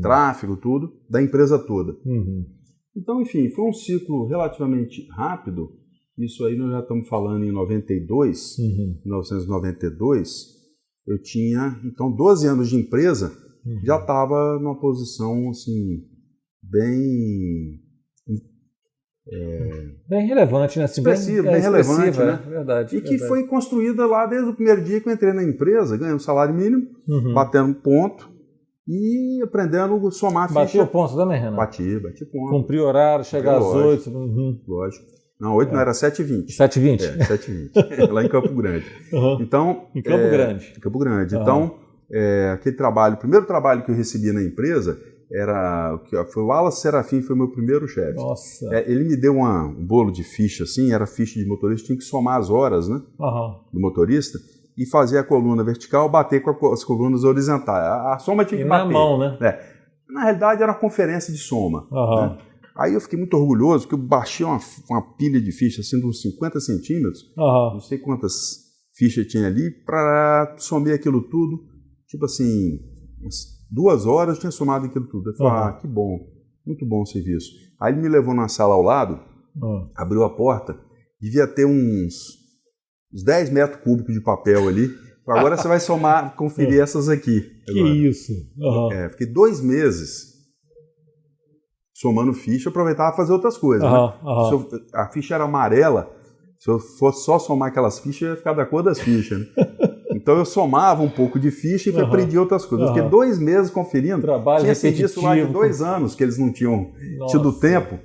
tráfego, tudo, da empresa toda. Então, enfim, foi um ciclo relativamente rápido. Isso aí nós já estamos falando em 1992. Eu tinha, então, 12 anos de empresa, já estava numa posição, assim, bem
relevante, né? Assim,
bem relevante, né?
Verdade.
Que foi construída lá desde o primeiro dia que eu entrei na empresa, ganhando salário mínimo, batendo ponto e aprendendo a somar ficha.
Bateu ponto também, Renan?
Bati ponto.
Cumprir horário, chegar às 8.
Lógico. Não, 8 não, era 7h20.
7h20?
7h20. Lá em Campo Grande. Então,
em Campo Grande.
Campo Grande. Então, aquele trabalho, o primeiro trabalho que eu recebi na empresa foi o Wallace Serafim, foi o meu primeiro chefe.
Nossa.
Ele me deu um bolo de ficha, assim, era ficha de motorista, tinha que somar as horas, né, do motorista e fazer a coluna vertical, bater com as colunas horizontais. A soma tinha que bater.
Na mão, né?
Na realidade, era uma conferência de soma. Né? Aí eu fiquei muito orgulhoso, porque eu baixei uma pilha de fichas, assim, de uns 50 centímetros, não sei quantas fichas tinha ali, para somar aquilo tudo, tipo assim, 2 horas eu tinha somado aquilo tudo. Eu falei, que bom, muito bom o serviço. Aí ele me levou na sala ao lado, abriu a porta, devia ter uns 10 metros cúbicos de papel ali. Agora você vai conferir essas aqui.
Que
agora.
Isso!
Fiquei 2 meses somando ficha, eu aproveitava para fazer outras coisas. Né? A ficha era amarela, se eu fosse só somar aquelas fichas, ia ficar da cor das fichas. Né? Então eu somava um pouco de ficha e aprendi outras coisas. Eu fiquei 2 meses conferindo.
Trabalho
tinha serviço lá de 2 anos que eles não tinham tido tempo.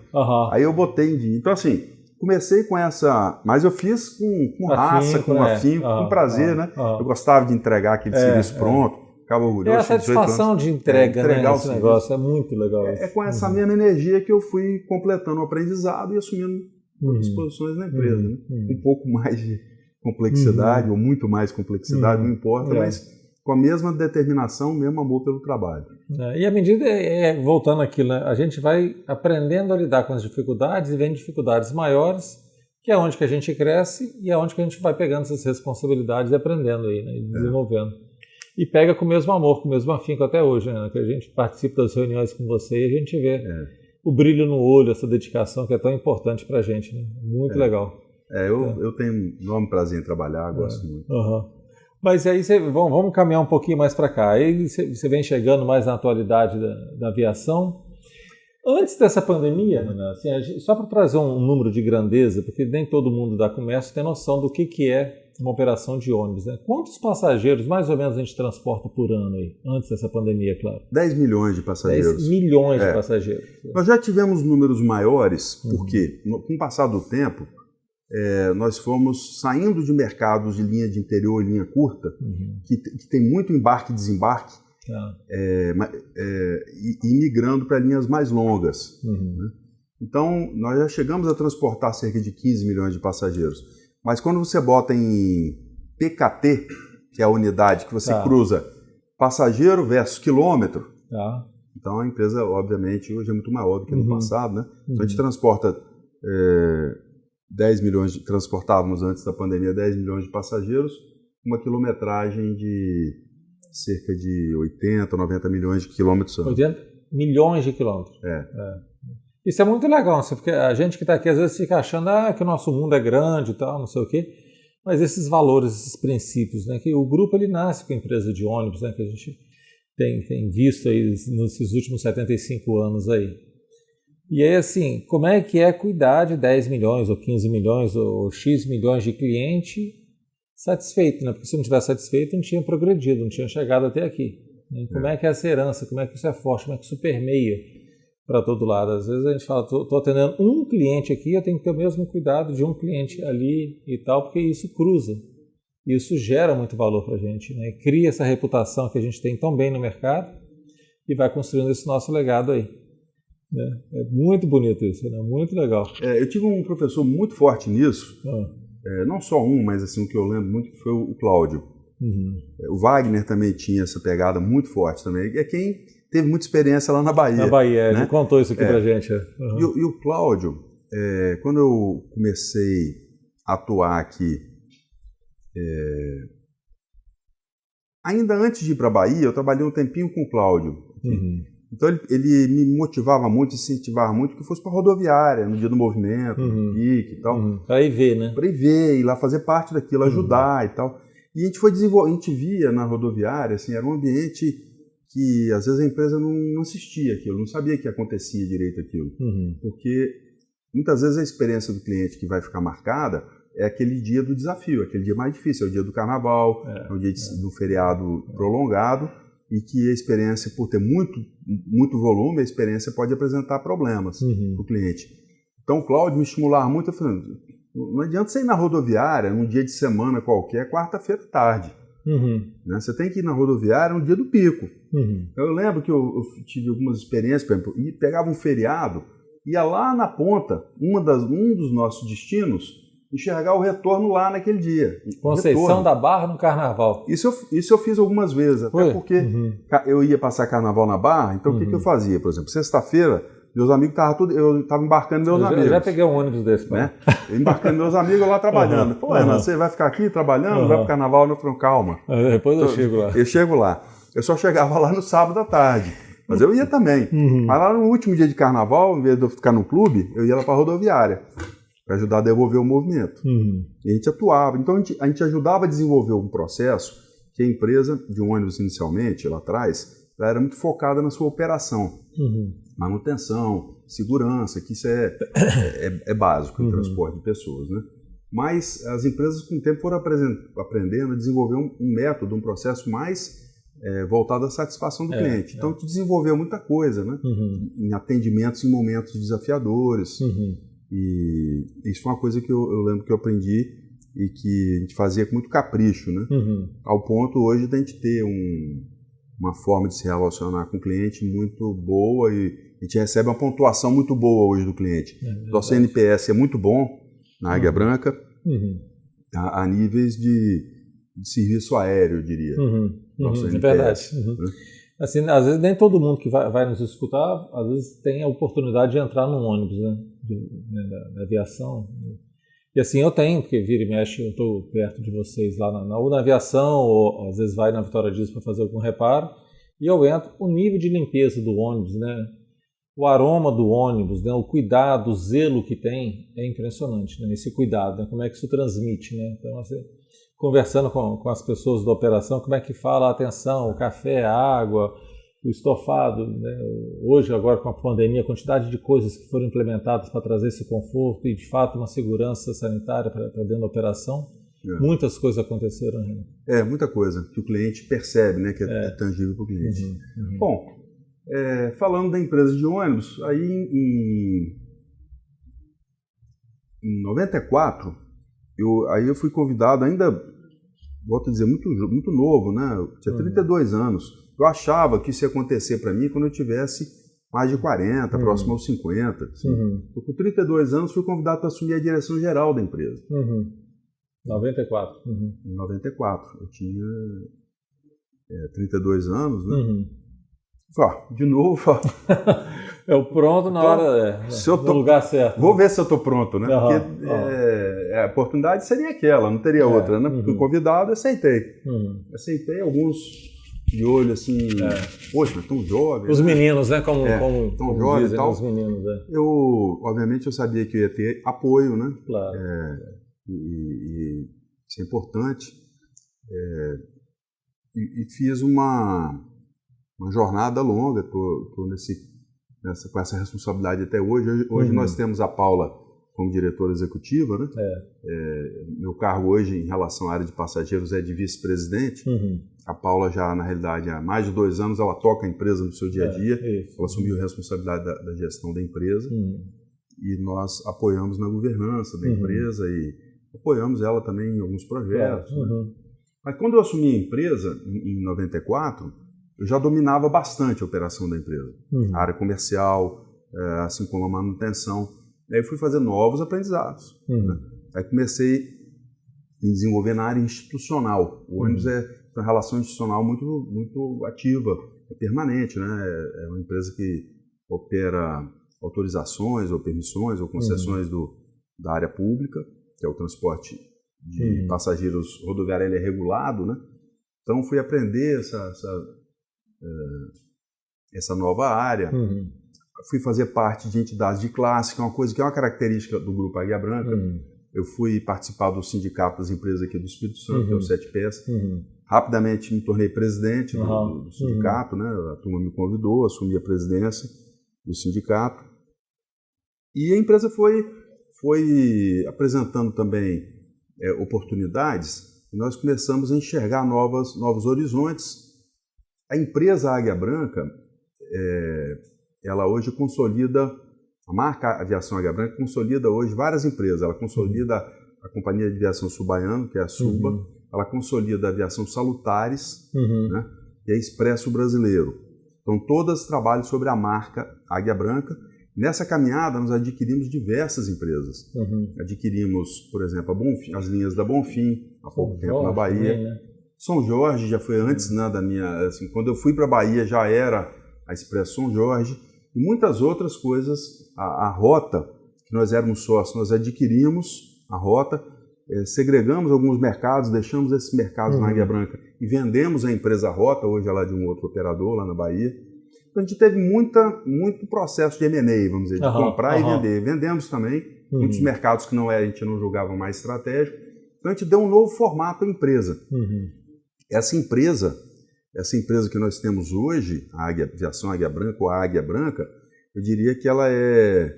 Aí eu botei em dia. Então, assim, comecei com essa. Mas eu fiz com raça, com afinco, com prazer, né? Eu gostava de entregar aquele serviço pronto. Ficava orgulhoso.
A satisfação de entrega, né? Esse negócio é muito legal.
Com essa mesma energia que eu fui completando o aprendizado e assumindo as posições na empresa. Né? Um pouco mais de complexidade, ou muito mais complexidade, não importa, mas com a mesma determinação, o mesmo amor pelo trabalho.
E à medida, voltando àquilo, né, a gente vai aprendendo a lidar com as dificuldades e vem dificuldades maiores, que é onde que a gente cresce e é onde que a gente vai pegando essas responsabilidades e aprendendo aí, né, e desenvolvendo. E pega com o mesmo amor, com o mesmo afinco até hoje, né? Que a gente participa das reuniões com você e a gente vê o brilho no olho, essa dedicação que é tão importante para a gente, né? Muito legal.
Eu tenho um enorme prazer em trabalhar, gosto muito.
Mas aí vamos caminhar um pouquinho mais para cá. Aí você vem chegando mais na atualidade da aviação. Antes dessa pandemia, assim, só para trazer um número de grandeza, porque nem todo mundo da comércio tem noção do que é uma operação de ônibus, né? Quantos passageiros, mais ou menos, a gente transporta por ano aí, antes dessa pandemia, claro?
10 milhões de passageiros.
10 milhões de passageiros.
Nós já tivemos números maiores, porque, com o passar do tempo, nós fomos saindo de mercados de linha de interior e linha curta, que tem muito embarque e desembarque, e migrando para linhas mais longas. Né? Então, nós já chegamos a transportar cerca de 15 milhões de passageiros. Mas quando você bota em PKT, que é a unidade que você cruza passageiro versus quilômetro, então a empresa, obviamente, hoje é muito maior do que no passado. Né? Então, a gente transporta 10 milhões, transportávamos antes da pandemia 10 milhões de passageiros, uma quilometragem de cerca de 80, 90 milhões de quilômetros.
80 milhões de quilômetros. Isso é muito legal, porque a gente que está aqui às vezes fica achando que o nosso mundo é grande e tal, não sei o quê, mas esses valores, esses princípios, né, que o grupo ele nasce com a empresa de ônibus, né, que a gente tem visto aí nesses últimos 75 anos aí. E aí, assim, como é que é cuidar de 10 milhões ou 15 milhões ou X milhões de cliente satisfeito, né? Porque se não tivesse satisfeito, não tinha progredido, não tinha chegado até aqui. Né? Como é que é essa herança, como é que isso é forte, como é que isso permeia para todo lado. Às vezes a gente fala, estou atendendo um cliente aqui, eu tenho que ter o mesmo cuidado de um cliente ali e tal, porque isso cruza. Isso gera muito valor para a gente, né? Cria essa reputação que a gente tem tão bem no mercado e vai construindo esse nosso legado aí. Né? É muito bonito isso, né? Muito legal.
Eu tive um professor muito forte nisso, não só mas assim, o que eu lembro muito que foi o Cláudio. O Wagner também tinha essa pegada muito forte também. É quem teve muita experiência lá na Bahia.
Na Bahia, né? Ele contou isso aqui pra gente.
E o Cláudio, quando eu comecei a atuar aqui, ainda antes de ir para a Bahia, eu trabalhei um tempinho com o Cláudio. Então ele me motivava muito, incentivava muito que fosse para a rodoviária, no dia do movimento, no pique e tal.
Para ir ver, né?
Para ir ver, ir lá fazer parte daquilo, ajudar e tal. E a gente foi desenvolver, a gente via na rodoviária, assim, era um ambiente que às vezes a empresa não assistia aquilo, não sabia que acontecia direito aquilo. Porque muitas vezes a experiência do cliente que vai ficar marcada é aquele dia do desafio, aquele dia mais difícil, é o dia do carnaval, é o dia do feriado prolongado, e que a experiência, por ter muito volume, a experiência pode apresentar problemas para o cliente. Então o Cláudio me estimulava muito, falando, não adianta você ir na rodoviária num dia de semana qualquer, quarta-feira à tarde. Né? Você tem que ir na rodoviária no dia do pico. Eu lembro que eu tive algumas experiências, por exemplo, e pegava um feriado, ia lá na ponta, um dos nossos destinos, enxergar o retorno lá naquele dia.
Conceição da Barra no Carnaval.
Isso eu fiz algumas vezes, até porque eu ia passar Carnaval na Barra, então o que eu fazia? Por exemplo, sexta-feira, meus amigos eu estava embarcando meus amigos. Eu
já peguei um ônibus desse,
né? Embarcando meus amigos lá trabalhando. Pô, Renan, você vai ficar aqui trabalhando? Vai pro Carnaval? Eu falei, calma.
Depois eu chego lá.
Eu chego lá. Eu só chegava lá no sábado à tarde. Mas eu ia também. Mas lá no último dia de Carnaval, em vez de eu ficar no clube, eu ia lá para a rodoviária, para ajudar a desenvolver o movimento. E a gente atuava. Então a gente ajudava a desenvolver um processo que a empresa de ônibus inicialmente, lá atrás, ela era muito focada na sua operação. Manutenção, segurança, que isso é básico no transporte de pessoas, né? Mas as empresas com o tempo foram aprendendo a desenvolver um método, um processo mais voltado à satisfação do cliente. Então a gente desenvolveu muita coisa, né? Em atendimentos em momentos desafiadores. E isso foi uma coisa que eu lembro que eu aprendi e que a gente fazia com muito capricho, né? Ao ponto hoje de a gente ter uma forma de se relacionar com o cliente muito boa e a gente recebe uma pontuação muito boa hoje do cliente. Nosso NPS é muito bom na Águia Branca, a níveis de serviço aéreo, eu diria. Nosso NPS,
é verdade. Assim, às vezes nem todo mundo que vai nos escutar, às vezes tem a oportunidade de entrar num ônibus, né? Da aviação. E assim eu tenho, porque vira e mexe, eu estou perto de vocês lá ou na aviação, ou às vezes vai na Vitória Dias para fazer algum reparo, e eu entro, o nível de limpeza do ônibus, né? O aroma do ônibus, né? O cuidado, o zelo que tem é impressionante, né? Esse cuidado, né? Como é que isso transmite, né? Então, assim, conversando com as pessoas da operação, como é que fala a atenção, o café, a água, o estofado, né? Hoje, agora com a pandemia, a quantidade de coisas que foram implementadas para trazer esse conforto e, de fato, uma segurança sanitária para dentro da operação, muitas coisas aconteceram. Né?
Muita coisa que o cliente percebe, né? Que é tangível para o cliente. Bom, falando da empresa de ônibus, aí em 94, eu fui convidado ainda, volto a dizer, muito novo, né? Eu tinha 32 anos. Eu achava que isso ia acontecer para mim quando eu tivesse mais de 40, próximo aos 50. Assim. Eu, com 32 anos, fui convidado para assumir a direção geral da empresa.
94.
Em 94. Eu tinha 32 anos, né? De novo,
É o pronto na hora, no lugar certo.
Vou ver se eu estou pronto, né? Porque a oportunidade seria aquela, não teria outra, né? Fui convidado, aceitei. Aceitei alguns de olho assim, poxa, mas tão jovem.
Os meninos, né? Como
tão jovem
dizem,
e tal.
Os meninos,
Obviamente, eu sabia que eu ia ter apoio, né?
Claro.
E isso é importante. E fiz uma jornada longa, estou com essa responsabilidade até hoje. Hoje nós temos a Paula como diretora executiva, né? Meu cargo hoje em relação à área de passageiros é de vice-presidente. A Paula já, na realidade, há mais de 2 anos, ela toca a empresa no seu dia a dia. Ela assumiu a responsabilidade da gestão da empresa e nós apoiamos na governança da empresa e apoiamos ela também em alguns projetos. Né? Mas quando eu assumi a empresa, em 94, eu já dominava bastante a operação da empresa. A área comercial, assim como a manutenção. Aí eu fui fazer novos aprendizados. Né? Aí comecei a desenvolver na área institucional. O ônibus é uma relação institucional muito ativa, permanente. Né? É uma empresa que opera autorizações ou permissões ou concessões da área pública, que é o transporte de passageiros rodoviário, ele é regulado. Né? Então fui aprender essa nova área. Fui fazer parte de entidades de classe, que é uma característica do Grupo Águia Branca. Eu fui participar do sindicato das empresas aqui do Espírito Santo, que é o 7PS. Rapidamente me tornei presidente do sindicato, né? A turma me convidou, assumi a presidência do sindicato. E a empresa foi apresentando também oportunidades, e nós começamos a enxergar novos horizontes. A empresa Águia Branca, ela hoje consolida, a marca Aviação Águia Branca consolida hoje várias empresas. Ela consolida a Companhia de Aviação Sul-Baiano, que é a SUBA, ela consolida a Aviação Salutares, né, e a Expresso Brasileiro. Então, todas trabalham sobre a marca Águia Branca. Nessa caminhada, nós adquirimos diversas empresas. Adquirimos, por exemplo, as linhas da Bonfim, há pouco tempo na Bahia. Também, né? São Jorge já foi antes, né, da minha... Assim, quando eu fui para a Bahia, já era a Expresso São Jorge. E muitas outras coisas. A Rota, que nós éramos sócios, nós adquirimos a Rota, segregamos alguns mercados, deixamos esses mercados na Águia Branca e vendemos a empresa Rota, hoje ela é de um outro operador lá na Bahia. Então a gente teve muito processo de M&A, vamos dizer, de comprar e vender. Vendemos também muitos mercados que a gente não julgava mais estratégico. Então a gente deu um novo formato à empresa. Essa empresa que nós temos hoje, a Aviação Águia Branca ou a Águia Branca, eu diria que ela é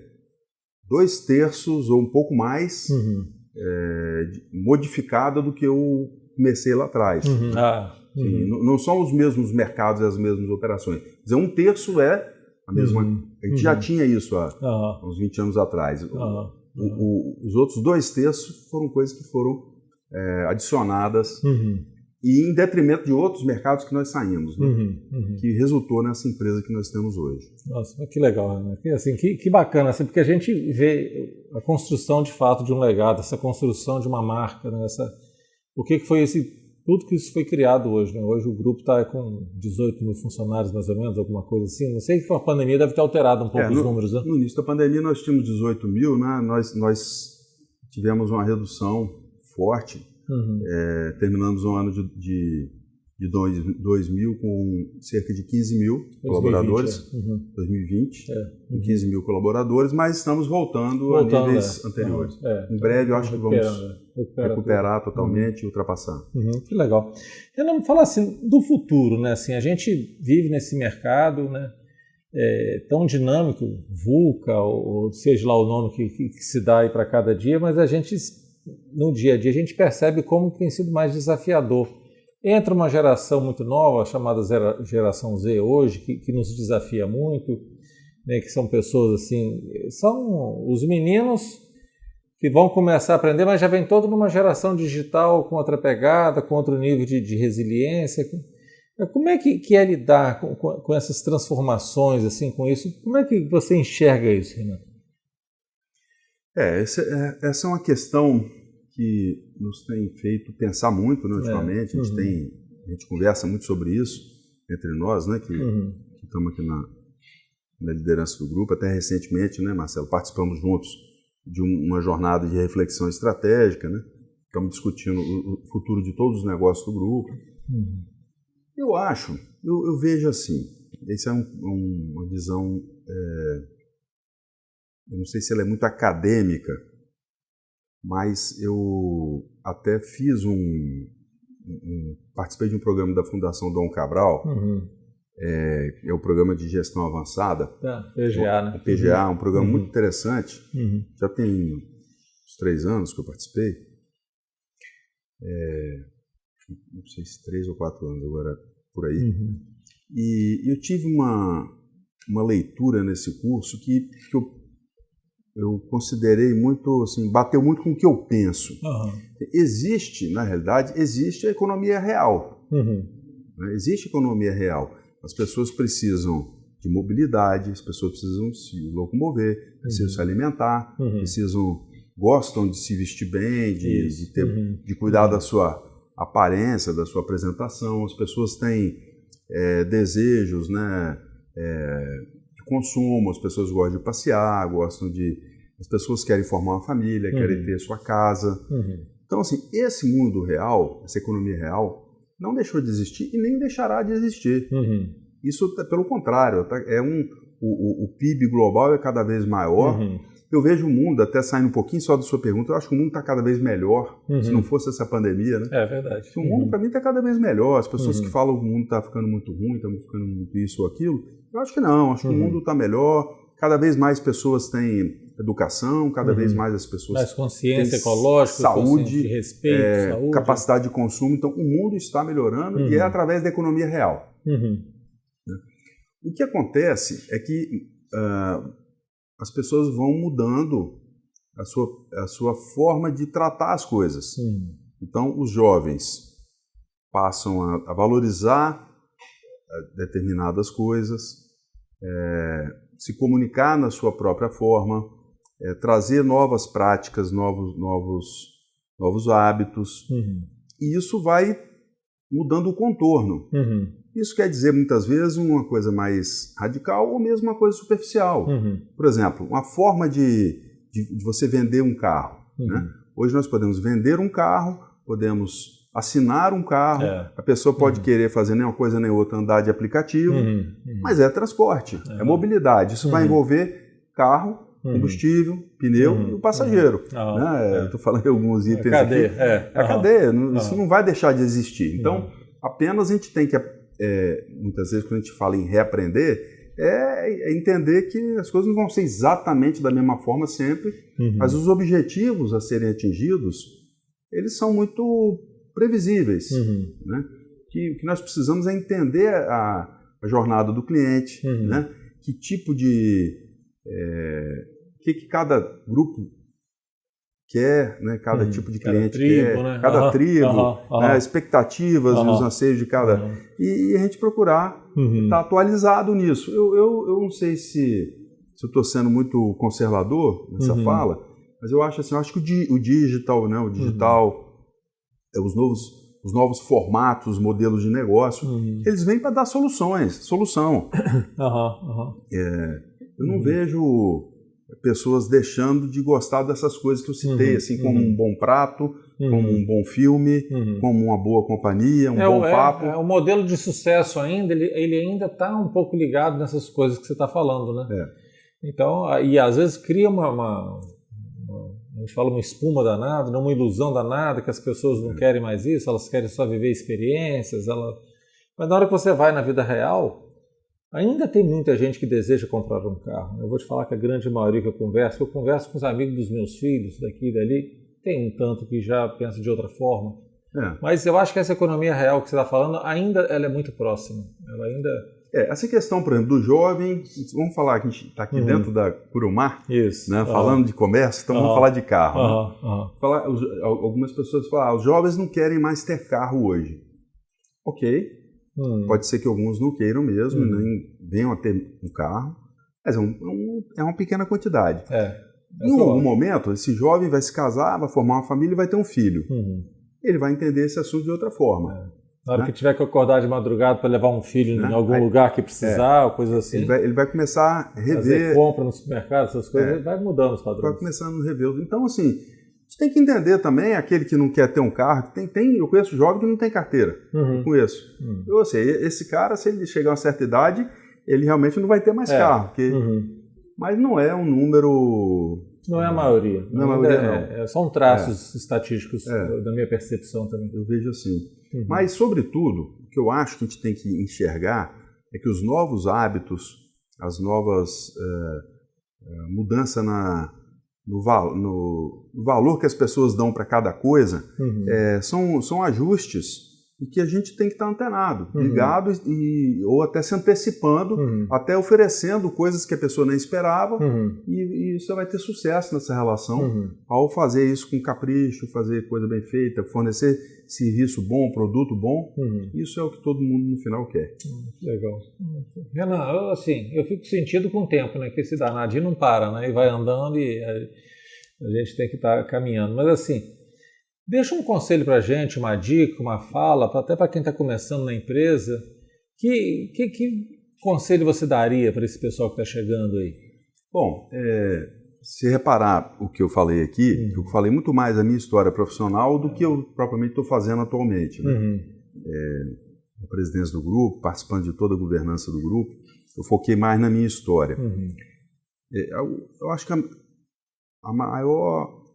2/3 ou um pouco mais modificada do que eu comecei lá atrás. Não são os mesmos mercados e as mesmas operações. Quer dizer, 1/3 é a mesma. A gente já tinha isso há uns 20 anos atrás. Os outros 2/3 foram coisas que foram adicionadas e em detrimento de outros mercados que nós saímos, né? Que resultou nessa empresa que nós temos hoje. Nossa,
que legal, né? Assim, que bacana, assim, porque a gente vê a construção de fato de um legado, essa construção de uma marca, né? O que foi tudo que isso foi criado hoje, né? Hoje o grupo está com 18 mil funcionários, mais ou menos, alguma coisa assim. Não sei que a pandemia deve ter alterado um pouco os números, né?
No início da pandemia nós tínhamos 18 mil, né? Nós tivemos uma redução forte. Terminamos o ano de 2000 com cerca de 15 mil colaboradores, 2020, com 15 mil colaboradores, mas estamos voltando a níveis anteriores. Em breve, eu acho que vamos recuperar totalmente e ultrapassar.
Que legal. Renan, me fala assim, do futuro, né? Assim, a gente vive nesse mercado, né? Tão dinâmico, VUCA, ou seja lá o nome que se dá aí para cada dia, mas a gente, no dia a dia, a gente percebe como tem sido mais desafiador. Entra uma geração muito nova, chamada geração Z hoje, que nos desafia muito, né, que são pessoas assim, são os meninos que vão começar a aprender, mas já vem toda numa geração digital com outra pegada, com outro nível de resiliência. Como é que é lidar com essas transformações, assim, com isso? Como é que você enxerga isso, Renan?
Essa é uma questão que nos tem feito pensar muito, né, ultimamente. A gente conversa muito sobre isso entre nós, né, que estamos aqui na liderança do grupo. Até recentemente, né, Marcelo, participamos juntos de uma jornada de reflexão estratégica, né? Estamos discutindo o futuro de todos os negócios do grupo. Eu vejo assim, essa é uma visão, eu não sei se ela é muito acadêmica, mas eu até participei de um programa da Fundação Dom Cabral, é o programa de gestão avançada,
PGA, né?
O PGA, um programa muito interessante, já tem uns 3 anos que eu participei, não sei se 3 ou 4 anos agora, por aí, e eu tive uma leitura nesse curso que eu considerei muito, assim, bateu muito com o que eu penso. Existe, na realidade, a economia real. Né? Existe economia real. As pessoas precisam de mobilidade, as pessoas precisam se locomover, precisam se alimentar, gostam de se vestir bem, de cuidar da sua aparência, da sua apresentação. As pessoas têm desejos, né, de consumo, as pessoas gostam de passear, as pessoas querem formar uma família, querem ter sua casa. Então, assim, esse mundo real, essa economia real, não deixou de existir e nem deixará de existir. Isso, pelo contrário, o PIB global é cada vez maior. Eu vejo o mundo, até saindo um pouquinho só da sua pergunta, eu acho que o mundo está cada vez melhor, se não fosse essa pandemia, né?
É verdade.
O mundo, para mim, está cada vez melhor. As pessoas que falam que o mundo está ficando muito ruim, está ficando muito isso ou aquilo, eu acho que não. Acho que o mundo está melhor, cada vez mais pessoas têm educação, cada vez mais as pessoas
mais consciência ecológica,
saúde,
de respeito, saúde,
capacidade de consumo. Então, o mundo está melhorando e é através da economia real. O que acontece é que as pessoas vão mudando a sua forma de tratar as coisas. Então, os jovens passam a valorizar determinadas coisas, se comunicar na sua própria forma, trazer novas práticas, novos hábitos, e isso vai mudando o contorno. Isso quer dizer, muitas vezes, uma coisa mais radical ou mesmo uma coisa superficial. Por exemplo, uma forma de você vender um carro. Né? Hoje nós podemos vender um carro, podemos assinar um carro, a pessoa pode querer fazer nem uma coisa nem outra, andar de aplicativo, mas é transporte, é mobilidade. Isso vai envolver carro, combustível, pneu e o passageiro. Estou falando de alguns itens aqui. A cadeia, isso não vai deixar de existir. Então, apenas a gente tem que, muitas vezes, quando a gente fala em reaprender, entender que as coisas não vão ser exatamente da mesma forma sempre, mas os objetivos a serem atingidos, eles são muito previsíveis. Né? Que nós precisamos entender a jornada do cliente, né? Que tipo de... que cada grupo quer, né? Cada tipo de cliente quer, né? Cada tribo, né? Expectativas e os anseios de cada... E a gente procurar estar atualizado nisso. Eu não sei se eu estou sendo muito conservador nessa fala, mas eu acho assim, que o digital, né? O digital, os novos formatos, modelos de negócio, eles vêm para dar solução. Eu não vejo pessoas deixando de gostar dessas coisas que eu citei, assim, como um bom prato, como um bom filme, como uma boa companhia, bom papo.
O modelo de sucesso ainda, ele ainda está um pouco ligado nessas coisas que você está falando, né? Então, e às vezes cria a gente fala uma espuma danada, uma ilusão danada, que as pessoas não querem mais isso, elas querem só viver experiências, mas na hora que você vai na vida real, ainda tem muita gente que deseja comprar um carro. Eu vou te falar que a grande maioria que eu converso com os amigos dos meus filhos, daqui e dali, tem um tanto que já pensa de outra forma. Mas eu acho que essa economia real que você está falando, ainda ela é muito próxima. Ela ainda...
Essa questão, por exemplo, do jovem, vamos falar que a gente está aqui dentro da Curumar, né, falando de comércio, então vamos falar de carro. Algumas pessoas falam, os jovens não querem mais ter carro hoje. Ok, pode ser que alguns não queiram mesmo, nem venham a ter um carro, mas é uma pequena quantidade. Em algum momento, esse jovem vai se casar, vai formar uma família e vai ter um filho. Ele vai entender esse assunto de outra forma.
Na hora que tiver que acordar de madrugada para levar um filho em algum lugar que precisar, ou coisa assim.
Ele vai começar a rever.
Fazer compra no supermercado, essas coisas, ele vai mudando os padrões.
Vai começando a rever. Então, assim, a gente tem que entender também aquele que não quer ter um carro. Eu conheço jovem que não tem carteira. Eu conheço. Eu sei, esse cara, se ele chegar a uma certa idade, ele realmente não vai ter mais carro. Porque... Mas não é um número.
Não é a maioria.
Não é a maioria, não.
São traços estatísticos da minha percepção também.
Eu vejo assim. Mas, sobretudo, o que eu acho que a gente tem que enxergar é que os novos hábitos, as novas mudanças no valor que as pessoas dão para cada coisa, são ajustes e que a gente tem que estar antenado, ligado ou até se antecipando, até oferecendo coisas que a pessoa nem esperava, e você vai ter sucesso nessa relação ao fazer isso com capricho, fazer coisa bem feita, fornecer serviço bom, produto bom. Isso é o que todo mundo no final quer.
Legal. Renan, eu fico sentido com o tempo, né? Que esse danadinho não para, né? E vai andando e a gente tem que estar caminhando. Mas assim, deixa um conselho para a gente, uma dica, uma fala, até para quem está começando na empresa. Que conselho você daria para esse pessoal que está chegando aí?
Bom, se reparar o que eu falei aqui, eu falei muito mais a minha história profissional do que eu propriamente estou fazendo atualmente. Né? Na presidência do grupo, participando de toda a governança do grupo, eu foquei mais na minha história. Eu acho que a maior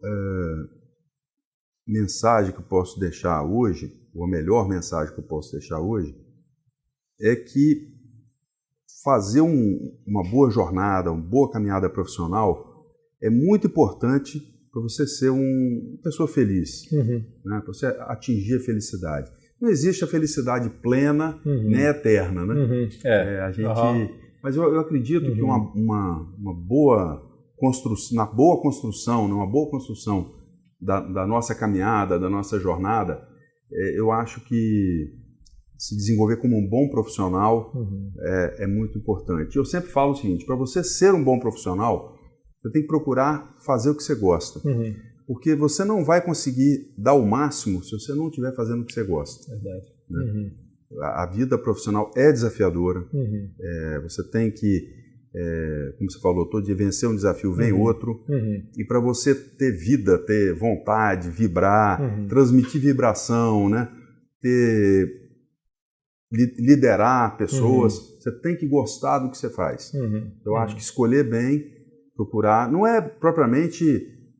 mensagem que eu posso deixar hoje, ou a melhor mensagem que eu posso deixar hoje, é que fazer uma boa jornada, uma boa caminhada profissional é muito importante para você ser uma pessoa feliz, né? Para você atingir a felicidade. Não existe a felicidade plena nem eterna, né? Mas eu acredito que uma boa construção, na boa construção, numa boa construção da nossa caminhada, da nossa jornada, eu acho que se desenvolver como um bom profissional é muito importante. Eu sempre falo o seguinte, para você ser um bom profissional, você tem que procurar fazer o que você gosta. Porque você não vai conseguir dar o máximo se você não estiver fazendo o que você gosta.
Verdade.
Né? A vida profissional é desafiadora. Você tem que, como você falou, todo dia vencer um desafio, vem outro. E para você ter vida, ter vontade, vibrar, transmitir vibração, né? Liderar pessoas, você tem que gostar do que você faz. Eu acho que escolher bem, procurar, não é propriamente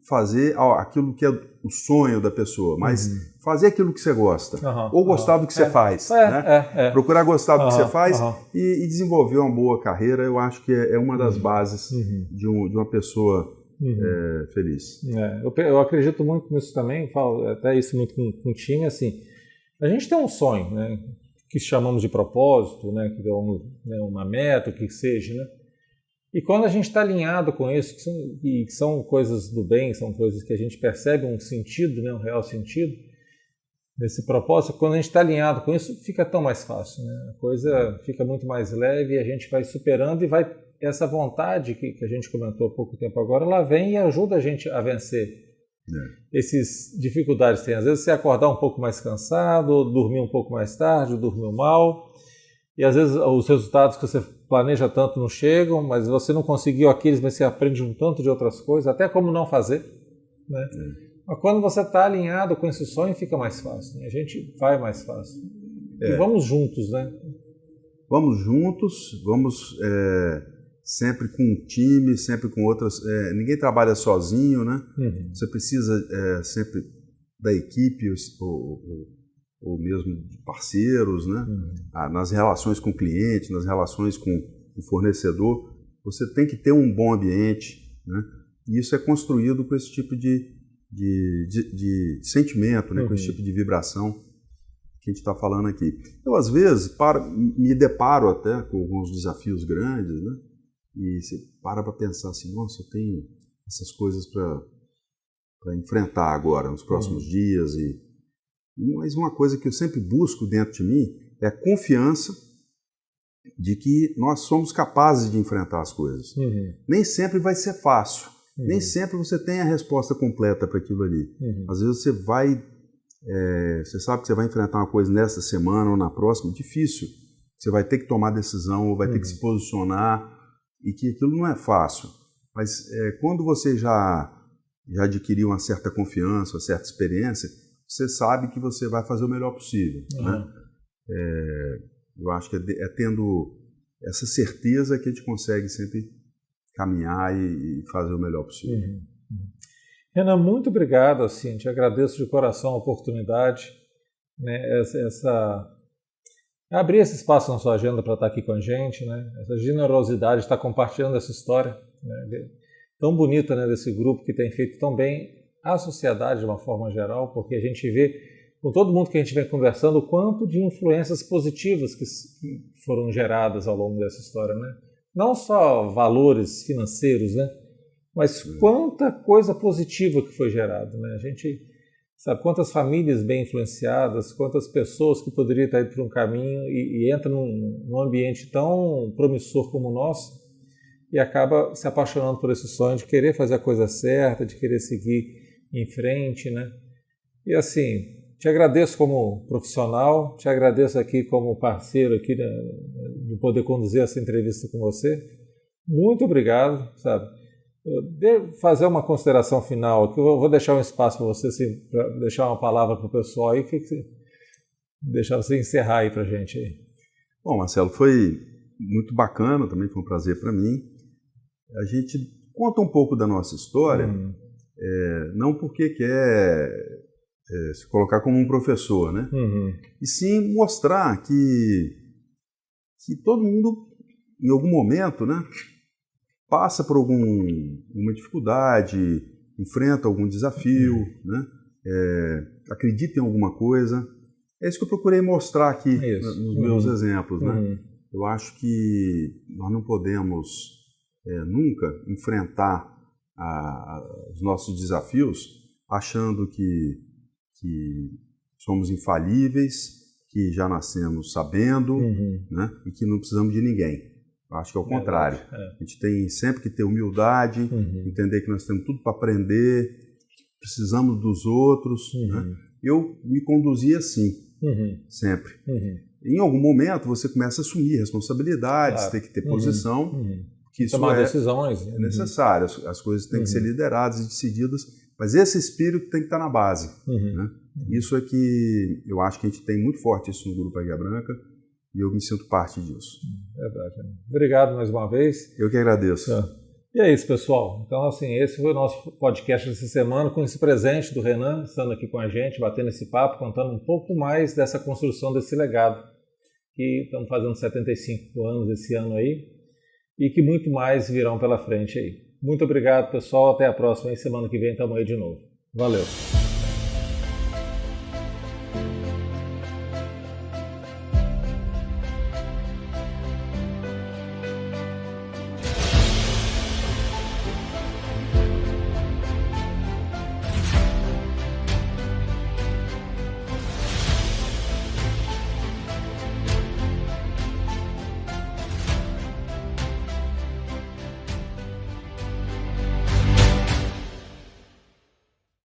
fazer aquilo que é o sonho da pessoa, mas fazer aquilo que você gosta, ou gostar do que você faz. Né? Procurar gostar do que você faz e desenvolver uma boa carreira, eu acho que é uma das bases de uma pessoa feliz.
Eu acredito muito nisso também, falo até isso muito com o time, assim, a gente tem um sonho, né, que chamamos de propósito, né, que é uma meta, o que seja, né? E quando a gente está alinhado com isso, que são coisas do bem, são coisas que a gente percebe um sentido, né, um real sentido desse propósito, quando a gente está alinhado com isso, fica tão mais fácil, né? A coisa fica muito mais leve e a gente vai superando e essa vontade que a gente comentou há pouco tempo agora, ela vem e ajuda a gente a vencer essas dificuldades que tem. Às vezes você acordar um pouco mais cansado, ou dormir um pouco mais tarde, ou dormir mal, e às vezes os resultados que você planeja tanto não chegam, mas você não conseguiu aqueles, mas você aprende um tanto de outras coisas, até como não fazer, né? Mas quando você está alinhado com esse sonho, fica mais fácil, né? A gente vai mais fácil. E vamos juntos, né?
Vamos juntos, vamos sempre com um time, sempre com outras... ninguém trabalha sozinho, né? Você precisa sempre da equipe ou mesmo de parceiros, né? Nas relações com o cliente, nas relações com o fornecedor, você tem que ter um bom ambiente, né? E isso é construído com esse tipo de sentimento, né? Com esse tipo de vibração que a gente está falando aqui. Eu, às vezes, me deparo até com alguns desafios grandes, né? E você para pensar assim, nossa, eu tenho essas coisas para enfrentar agora, nos próximos dias. Mas uma coisa que eu sempre busco dentro de mim é a confiança de que nós somos capazes de enfrentar as coisas. Nem sempre vai ser fácil, nem sempre você tem a resposta completa para aquilo ali. Às vezes você sabe que você vai enfrentar uma coisa nessa semana ou na próxima, difícil. Você vai ter que tomar decisão, ou vai ter que se posicionar, e que aquilo não é fácil. Mas quando você já adquiriu uma certa confiança, uma certa experiência, você sabe que você vai fazer o melhor possível, né? Eu acho que é tendo essa certeza que a gente consegue sempre caminhar e fazer o melhor possível.
Renan, muito obrigado, assim, te agradeço de coração a oportunidade, né, abrir esse espaço na sua agenda para estar aqui com a gente, né, essa generosidade de estar compartilhando essa história, né, tão bonita, né, desse grupo que tem feito tão bem à sociedade de uma forma geral, porque a gente vê, com todo mundo que a gente vem conversando, o quanto de influências positivas que foram geradas ao longo dessa história, né? Não só valores financeiros, né? Mas quanta coisa positiva que foi gerada, né? A gente sabe quantas famílias bem influenciadas, quantas pessoas que poderiam estar indo por um caminho e entra num ambiente tão promissor como o nosso e acaba se apaixonando por esse sonho de querer fazer a coisa certa, de querer seguir em frente, né? E assim, te agradeço como profissional, te agradeço aqui como parceiro aqui de poder conduzir essa entrevista com você. Muito obrigado, sabe? Eu devo fazer uma consideração final aqui, eu vou deixar um espaço para você, assim, para deixar uma palavra para o pessoal aí, deixar você encerrar aí para a gente aí.
Bom, Marcelo, foi muito bacana, também foi um prazer para mim. A gente conta um pouco da nossa história, não porque quer se colocar como um professor, né? E sim mostrar que todo mundo, em algum momento, né, passa por alguma dificuldade, enfrenta algum desafio, né? Acredita em alguma coisa. É isso que eu procurei mostrar aqui nos meus exemplos, né? Eu acho que nós não podemos nunca enfrentar os nossos desafios achando que somos infalíveis, que já nascemos sabendo, né? E que não precisamos de ninguém. Eu acho que é o contrário. A gente tem sempre que ter humildade, entender que nós temos tudo para aprender, precisamos dos outros. Né? Eu me conduzi assim, sempre. Em algum momento você começa a assumir responsabilidades, tem que ter posição, que isso
tomar decisões.
É necessário. As coisas têm que ser lideradas e decididas, mas esse espírito tem que estar na base. Né? Isso é que eu acho que a gente tem muito forte isso no Grupo Águia Branca, e eu me sinto parte disso.
Verdade. Obrigado mais uma vez.
Eu que agradeço.
E é isso, pessoal. Então, assim, esse foi o nosso podcast dessa semana, com esse presente do Renan, estando aqui com a gente, batendo esse papo, contando um pouco mais dessa construção desse legado, que estamos fazendo 75 anos esse ano aí, e que muito mais virão pela frente aí. Muito obrigado, pessoal. Até a próxima. E semana que vem estamos aí de novo. Valeu.